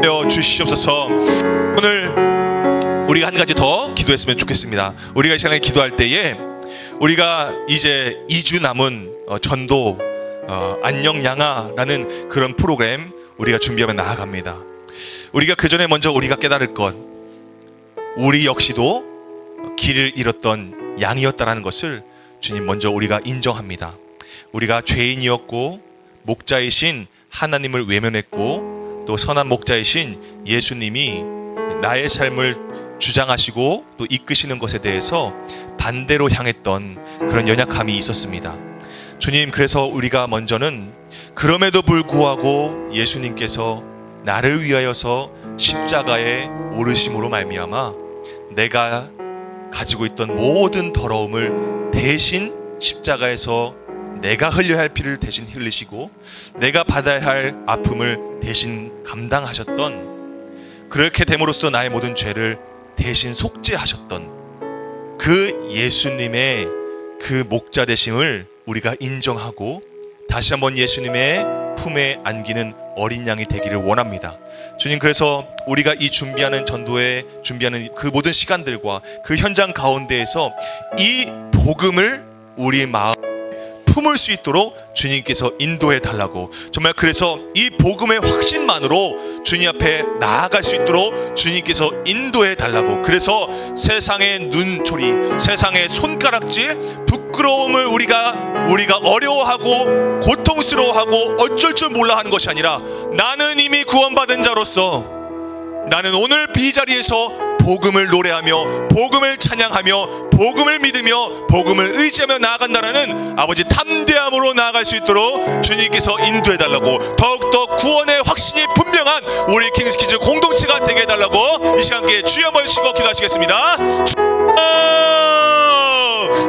되어 주시옵소서. 오늘 우리가 한 가지 더 기도했으면 좋겠습니다. 우리가 이 시간에 기도할 때에 우리가 이제 2주 남은 전도 안녕 양아라는 그런 프로그램 우리가 준비하며 나아갑니다. 우리가 그 전에 먼저 우리가 깨달을 것, 우리 역시도 길을 잃었던 양이었다라는 것을 주님 먼저 우리가 인정합니다. 우리가 죄인이었고 목자이신 하나님을 외면했고 또 선한 목자이신 예수님이 나의 삶을 주장하시고 또 이끄시는 것에 대해서 반대로 향했던 그런 연약함이 있었습니다. 주님, 그래서 우리가 먼저는 그럼에도 불구하고 예수님께서 나를 위하여서 십자가에 오르심으로 말미암아 내가 가지고 있던 모든 더러움을 대신 십자가에서 내가 흘려야 할 피를 대신 흘리시고 내가 받아야 할 아픔을 대신 감당하셨던 그렇게 됨으로써 나의 모든 죄를 대신 속죄하셨던 그 예수님의 그 목자 되심을 우리가 인정하고 다시 한번 예수님의 품에 안기는 어린 양이 되기를 원합니다. 주님, 그래서 우리가 이 준비하는 전도에 준비하는 그 모든 시간들과 그 현장 가운데에서 이 복음을 우리 마음에 품을 수 있도록 주님께서 인도해 달라고, 정말 그래서 이 복음의 확신만으로 주님 앞에 나아갈 수 있도록 주님께서 인도해 달라고, 그래서 세상의 눈초리, 세상의 손가락질, 부끄러움을 우리가 어려워하고 고통스러워하고 어쩔 줄 몰라 하는 것이 아니라, 나는 이미 구원받은 자로서 나는 오늘 이 자리에서 복음을 노래하며 복음을 찬양하며 복음을 믿으며 복음을 의지하며 나아간다라는 아버지 담대함으로 나아갈 수 있도록 주님께서 인도해달라고, 더욱더 구원의 확신이 분명한 우리 킹스키즈 공동체가 되게 해달라고 이 시간께 주여 한번 시고 기도하시겠습니다.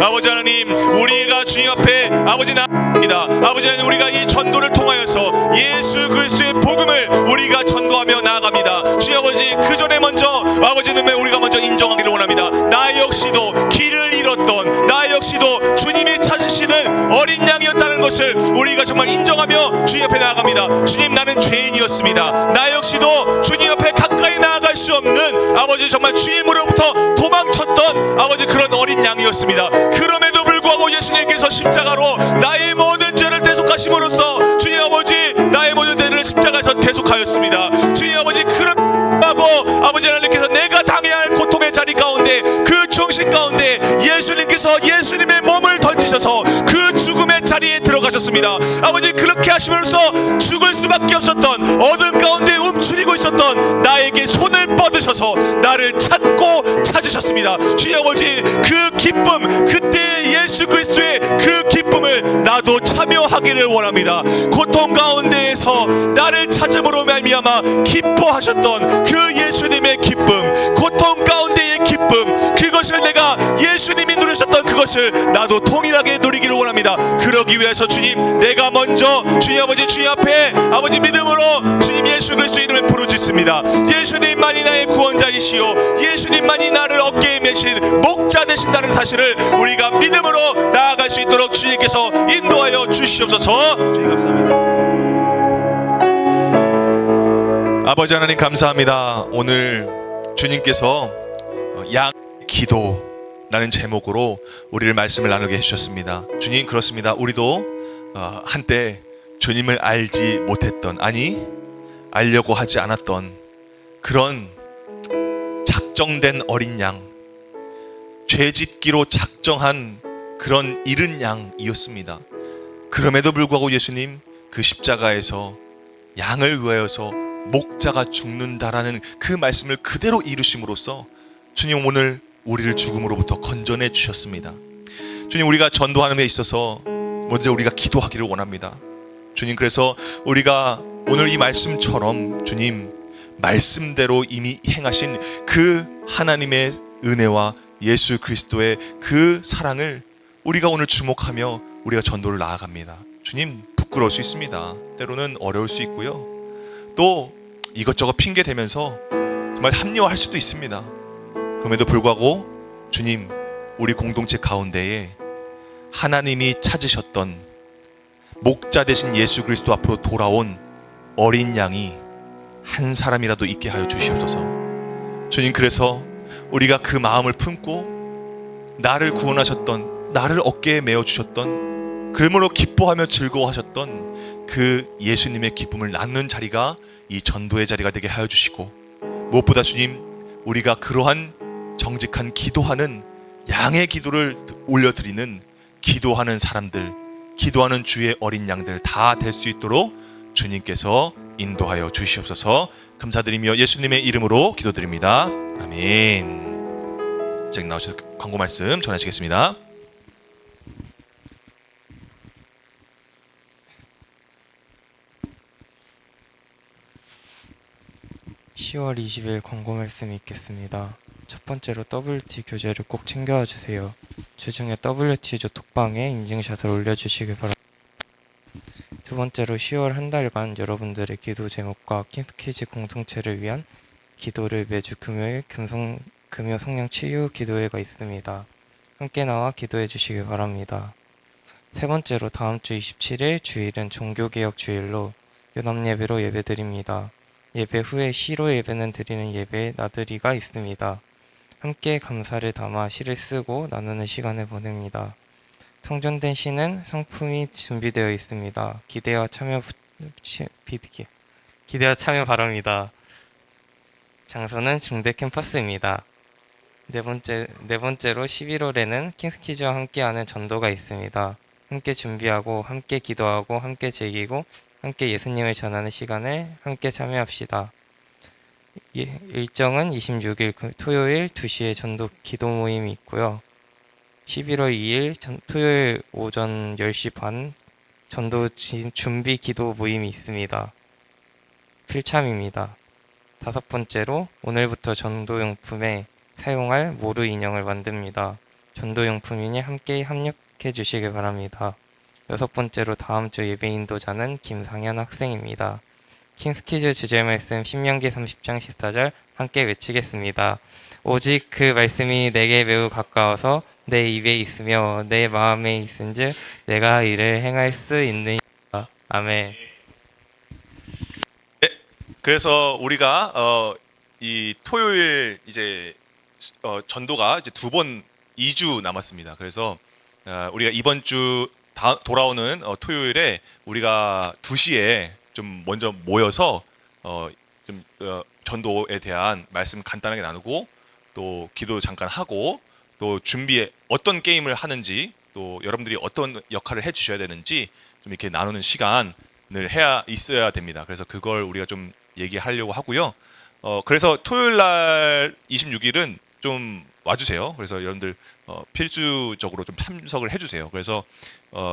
아버지 하나님, 우리가 주님 앞에 아버지 나아갑니다. 아버지 하나님, 우리가 이 전도를 통하여서 예수 그리스도의 복음을 우리가 전도하며 나아갑니다. 주님 아버지, 그 전에 먼저 아버지 눈에 우리가 먼저 인정하기를 원합니다. 나 역시도 길을 잃었던, 나 역시도 주님이 찾으시는 어린 양이었다는 것을 우리가 정말 인정하며 주님 앞에 나아갑니다. 주님, 나는 죄인이었습니다. 나 역시도 주님 앞에 가까이 나아갈 수 없는 아버지, 정말 주님으로부터 도망쳤던 아버지 그런 어린 양이었습니다. 그럼에도 불구하고 예수님께서 십자가로 나의 모든 죄를 대속하심으로써 주님 아버지 나의 모든 죄를 십자가에서 대속하였습니다. 주님 아버지, 그럼하고 아버지 하나님께서 내가 당해야 할 고통의 자리 가운데, 그 중심 가운데 예수님께서 예수님의 몸을 던지셔서 그 죽음의 자리에 들어가셨습니다. 아버지, 그렇게 하심으로써 죽을 수밖에 없었던 어둠 가운데 움츠리고 있었던 나에게 손을 뻗으셔서 나를 찾고 찾으셨습니다. 주님 아버지, 그 기쁨, 그때 예수 그리스도의 그 기쁨을 나도 참여하기를 원합니다. 고통 가운데에서 나를 찾음으로 말미암아 기뻐하셨던 그 예수님의 기쁨, 고통 가운데의 기쁨, 그것을 내가 예수님이 누리셨던 그것을 나도 동일하게 누리기를 원합니다. 그러기 위해서 주님, 내가 먼저 주님 아버지 주님 앞에 아버지 믿음으로 주님 예수 그리스도 이름을 부르짖습니다. 예수님만이 나의 구원자이시오, 예수님만이 나를 어깨에 메신 목자 되신다는 사실을 우리가 믿음으로 나아갈 수 있도록 주님께서 인도하여 주시옵소서. 주님 감사합니다. 아버지 하나님 감사합니다. 오늘 주님께서 양 기도라는 제목으로 우리를 말씀을 나누게 해주셨습니다. 주님, 그렇습니다. 우리도 한때 주님을 알지 못했던, 아니 알려고 하지 않았던 그런 작정된 어린 양, 죄짓기로 작정한 그런 잃은 양이었습니다. 그럼에도 불구하고 예수님, 그 십자가에서 양을 위하여서 목자가 죽는다라는 그 말씀을 그대로 이루심으로써 주님, 오늘 우리를 죽음으로부터 건져내 주셨습니다. 주님, 우리가 전도하는 데 있어서 먼저 우리가 기도하기를 원합니다. 주님, 그래서 우리가 오늘 이 말씀처럼 주님 말씀대로 이미 행하신 그 하나님의 은혜와 예수 그리스도의 그 사랑을 우리가 오늘 주목하며 우리가 전도를 나아갑니다. 주님, 부끄러울 수 있습니다. 때로는 어려울 수 있고요, 또 이것저것 핑계 대면서 정말 합리화할 수도 있습니다. 그럼에도 불구하고 주님, 우리 공동체 가운데에 하나님이 찾으셨던 목자 되신 예수 그리스도 앞으로 돌아온 어린 양이 한 사람이라도 있게 하여 주시옵소서. 주님, 그래서 우리가 그 마음을 품고 나를 구원하셨던, 나를 어깨에 메어 주셨던, 그러므로 기뻐하며 즐거워하셨던 그 예수님의 기쁨을 나누는 자리가 이 전도의 자리가 되게 하여 주시고, 무엇보다 주님, 우리가 그러한 정직한 기도하는 양의 기도를 올려드리는 기도하는 사람들, 기도하는 주의 어린 양들 다 될 수 있도록 주님께서 인도하여 주시옵소서. 감사드리며 예수님의 이름으로 기도드립니다. 아멘. 책 나오셔서 광고 말씀 전하시겠습니다. (10월 20일) 광고 말씀이 있겠습니다. 첫 번째로 WT 교재를 꼭 챙겨와 주세요. 주중에 WT조 톡방에 인증샷을 올려주시길 바랍니다. 두 번째로 10월 한 달간 여러분들의 기도 제목과 킹스키즈 공동체를 위한 기도를 매주 금요일 금요 성령 치유 기도회가 있습니다. 함께 나와 기도해 주시기 바랍니다. 세 번째로 다음 주 27일 주일은 종교개혁 주일로 연합예배로 예배드립니다. 예배 후에 시로 예배는 드리는 예배 나들이가 있습니다. 함께 감사를 담아 시를 쓰고 나누는 시간을 보냅니다. 성전된 시는 상품이 준비되어 있습니다. 기대와 참여 바랍니다. 장소는 중대 캠퍼스입니다. 네 번째로 11월에는 킹스키즈와 함께하는 전도가 있습니다. 함께 준비하고 함께 기도하고 함께 즐기고 함께 예수님을 전하는 시간을 함께 참여합시다. 일정은 26일 토요일 2시에 전도 기도 모임이 있고요. 11월 2일 토요일 오전 10시 반 전도 준비 기도 모임이 있습니다. 필참입니다. 다섯 번째로 오늘부터 전도용품에 사용할 모루 인형을 만듭니다. 전도용품이니 함께 협력해 주시기 바랍니다. 여섯 번째로 다음 주 예배 인도자는 김상현 학생입니다. 킹스키즈 주제 말씀 신명기 30장 14절 함께 외치겠습니다. 오직 그 말씀이 내게 매우 가까워서 내 입에 있으며 내 마음에 있은즉 내가 이를 행할 수 있느니라. 아멘. 그래서 우리가 이 토요일 이제 전도가 이제 2주 남았습니다. 그래서 우리가 이번 주 돌아오는 토요일에 우리가 2시에 좀 먼저 모여서 전도에 대한 말씀 간단하게 나누고 또 기도 잠깐 하고 또 준비에 어떤 게임을 하는지 또 여러분들이 어떤 역할을 해 주셔야 되는지 좀 이렇게 나누는 시간을 있어야 됩니다. 그래서 그걸 우리가 좀 얘기하려고 하고요. 그래서 토요일 날 26일은 좀 와주세요. 그래서 여러분들 필수적으로 좀 참석을 해주세요. 그래서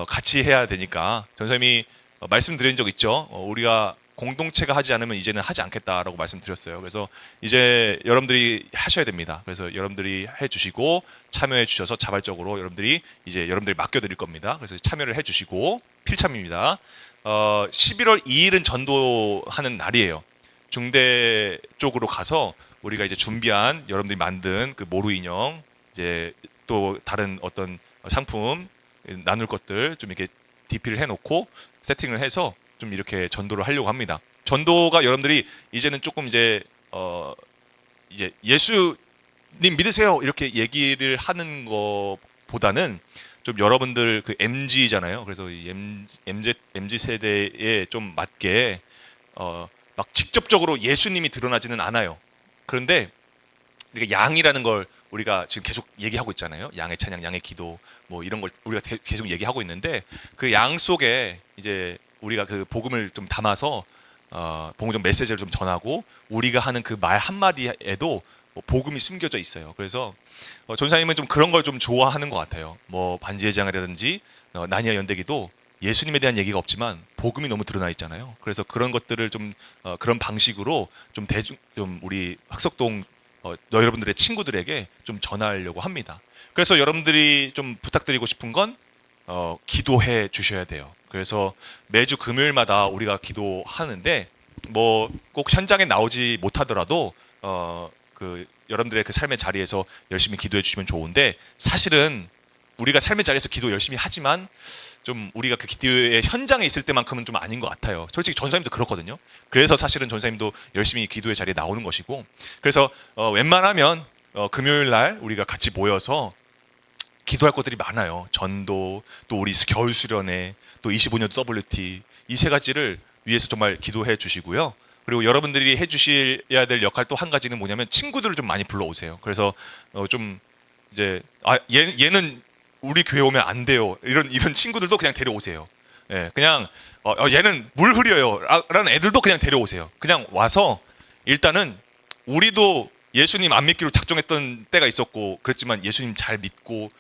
같이 해야 되니까 전선생님이 말씀드린 적 있죠. 우리가 공동체가 하지 않으면 이제는 하지 않겠다라고 말씀드렸어요. 그래서 이제 여러분들이 하셔야 됩니다. 그래서 여러분들이 해주시고 참여해 주셔서 자발적으로 여러분들이 맡겨드릴 겁니다. 그래서 참여를 해주시고 필참입니다. 11월 2일은 전도하는 날이에요. 중대 쪽으로 가서 우리가 이제 준비한 여러분들이 만든 그 모루 인형 이제 또 다른 어떤 상품 나눌 것들 좀 이렇게 DP를 해놓고 세팅을 해서 좀 이렇게 전도를 하려고 합니다. 전도가 여러분들이 이제는 조금 이제 예수님 믿으세요 이렇게 얘기를 하는 것보다는 좀 여러분들 그 MZ잖아요. 그래서 이 MZ 세대에 좀 맞게 막 직접적으로 예수님이 드러나지는 않아요. 그런데 우리가 양이라는 걸 우리가 지금 계속 얘기하고 있잖아요. 양의 찬양, 양의 기도 뭐 이런 걸 우리가 계속 얘기하고 있는데 그 양 속에 이제 우리가 그 복음을 좀 담아서 복음 좀 메시지를 좀 전하고 우리가 하는 그 말 한마디에도 복음이 숨겨져 있어요. 그래서 전사님은 좀 그런 걸 좀 좋아하는 것 같아요. 뭐 반지의 제왕이라든지 나니아 연대기도 예수님에 대한 얘기가 없지만 복음이 너무 드러나 있잖아요. 그래서 그런 것들을 좀 그런 방식으로 좀 우리 학석동 여러분들의 친구들에게 좀 전하려고 합니다. 그래서 여러분들이 좀 부탁드리고 싶은 건 기도해 주셔야 돼요. 그래서 매주 금요일마다 우리가 기도하는데 뭐 꼭 현장에 나오지 못하더라도 그 여러분들의 그 삶의 자리에서 열심히 기도해 주시면 좋은데 사실은 우리가 삶의 자리에서 기도 열심히 하지만 좀 우리가 그 기도의 현장에 있을 때만큼은 좀 아닌 것 같아요. 솔직히 전사님도 그렇거든요. 그래서 사실은 전사님도 열심히 기도의 자리에 나오는 것이고 그래서 웬만하면 금요일 날 우리가 같이 모여서 기도할 것들이 많아요. 전도, 또 우리 겨울 수련회, 또 25년도 WT 이 세 가지를 위해서 정말 기도해 주시고요. 그리고 여러분들이 해주셔야 될 역할 또 한 가지는 뭐냐면 친구들을 좀 많이 불러오세요. 그래서 좀 이제 얘는 우리 교회 오면 안 돼요. 이런 친구들도 그냥 데려오세요. 예, 그냥 얘는 물 흐려요. 라는 애들도 그냥 데려오세요. 그냥 와서 일단은 우리도 예수님 안 믿기로 작정했던 때가 있었고 그랬지만 예수님 잘 믿고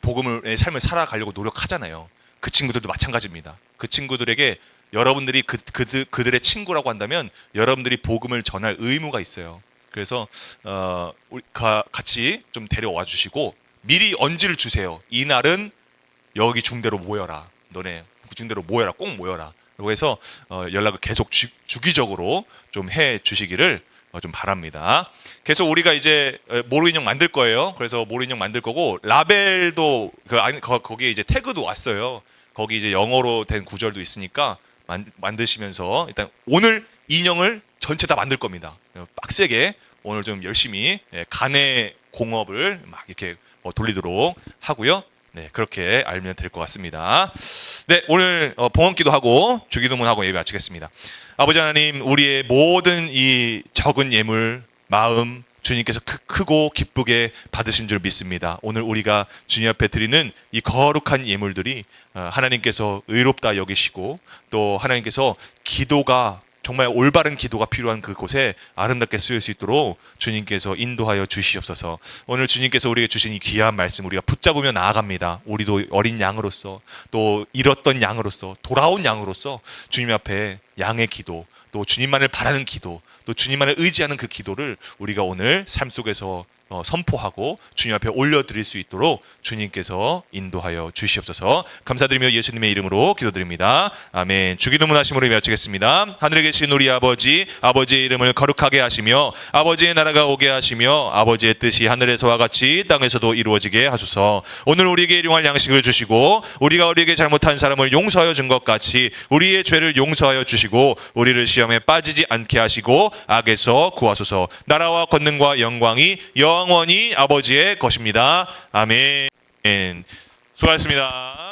복음의 삶을 살아가려고 노력하잖아요. 그 친구들도 마찬가지입니다. 그 친구들에게 여러분들이 그들의 친구라고 한다면 여러분들이 복음을 전할 의무가 있어요. 그래서 같이 좀 데려와 주시고 미리 언지를 주세요. 이날은 여기 중대로 모여라. 너네 중대로 모여라. 꼭 모여라. 그리고 해서 연락을 계속 주기적으로 좀 해 주시기를 좀 바랍니다. 계속 우리가 이제 모루 인형 만들 거예요. 그래서 모루 인형 만들 거고 라벨도 거기에 이제 태그도 왔어요. 거기 이제 영어로 된 구절도 있으니까 만드시면서 일단 오늘 인형을 전체 다 만들 겁니다. 빡세게 오늘 좀 열심히 간의 공업을 막 이렇게 돌리도록 하고요. 네, 그렇게 알면 될 것 같습니다. 네, 오늘 봉헌기도 하고 주기도문하고 예배 마치겠습니다. 아버지 하나님, 우리의 모든 이 적은 예물, 마음 주님께서 크고 기쁘게 받으신 줄 믿습니다. 오늘 우리가 주님 앞에 드리는 이 거룩한 예물들이 하나님께서 의롭다 여기시고 또 하나님께서 기도가 정말 올바른 기도가 필요한 그곳에 아름답게 쓰일 수 있도록 주님께서 인도하여 주시옵소서. 오늘 주님께서 우리에게 주신 이 귀한 말씀 우리가 붙잡으며 나아갑니다. 우리도 어린 양으로서 또 잃었던 양으로서 돌아온 양으로서 주님 앞에 양의 기도, 또 주님만을 바라는 기도, 또 주님만을 의지하는 그 기도를 우리가 오늘 삶 속에서 선포하고 주님 앞에 올려드릴 수 있도록 주님께서 인도하여 주시옵소서. 감사드리며 예수님의 이름으로 기도드립니다. 아멘. 주기도문 하심으로 마치겠습니다. 하늘에 계신 우리 아버지, 아버지의 이름을 거룩하게 하시며 아버지의 나라가 오게 하시며 아버지의 뜻이 하늘에서와 같이 땅에서도 이루어지게 하소서. 오늘 우리에게 일용할 양식을 주시고 우리가 우리에게 잘못한 사람을 용서하여 준 것 같이 우리의 죄를 용서하여 주시고 우리를 시험에 빠지지 않게 하시고 악에서 구하소서. 나라와 권능과 영광이 영원히 아버지의 것입니다. 아멘. 수고하셨습니다.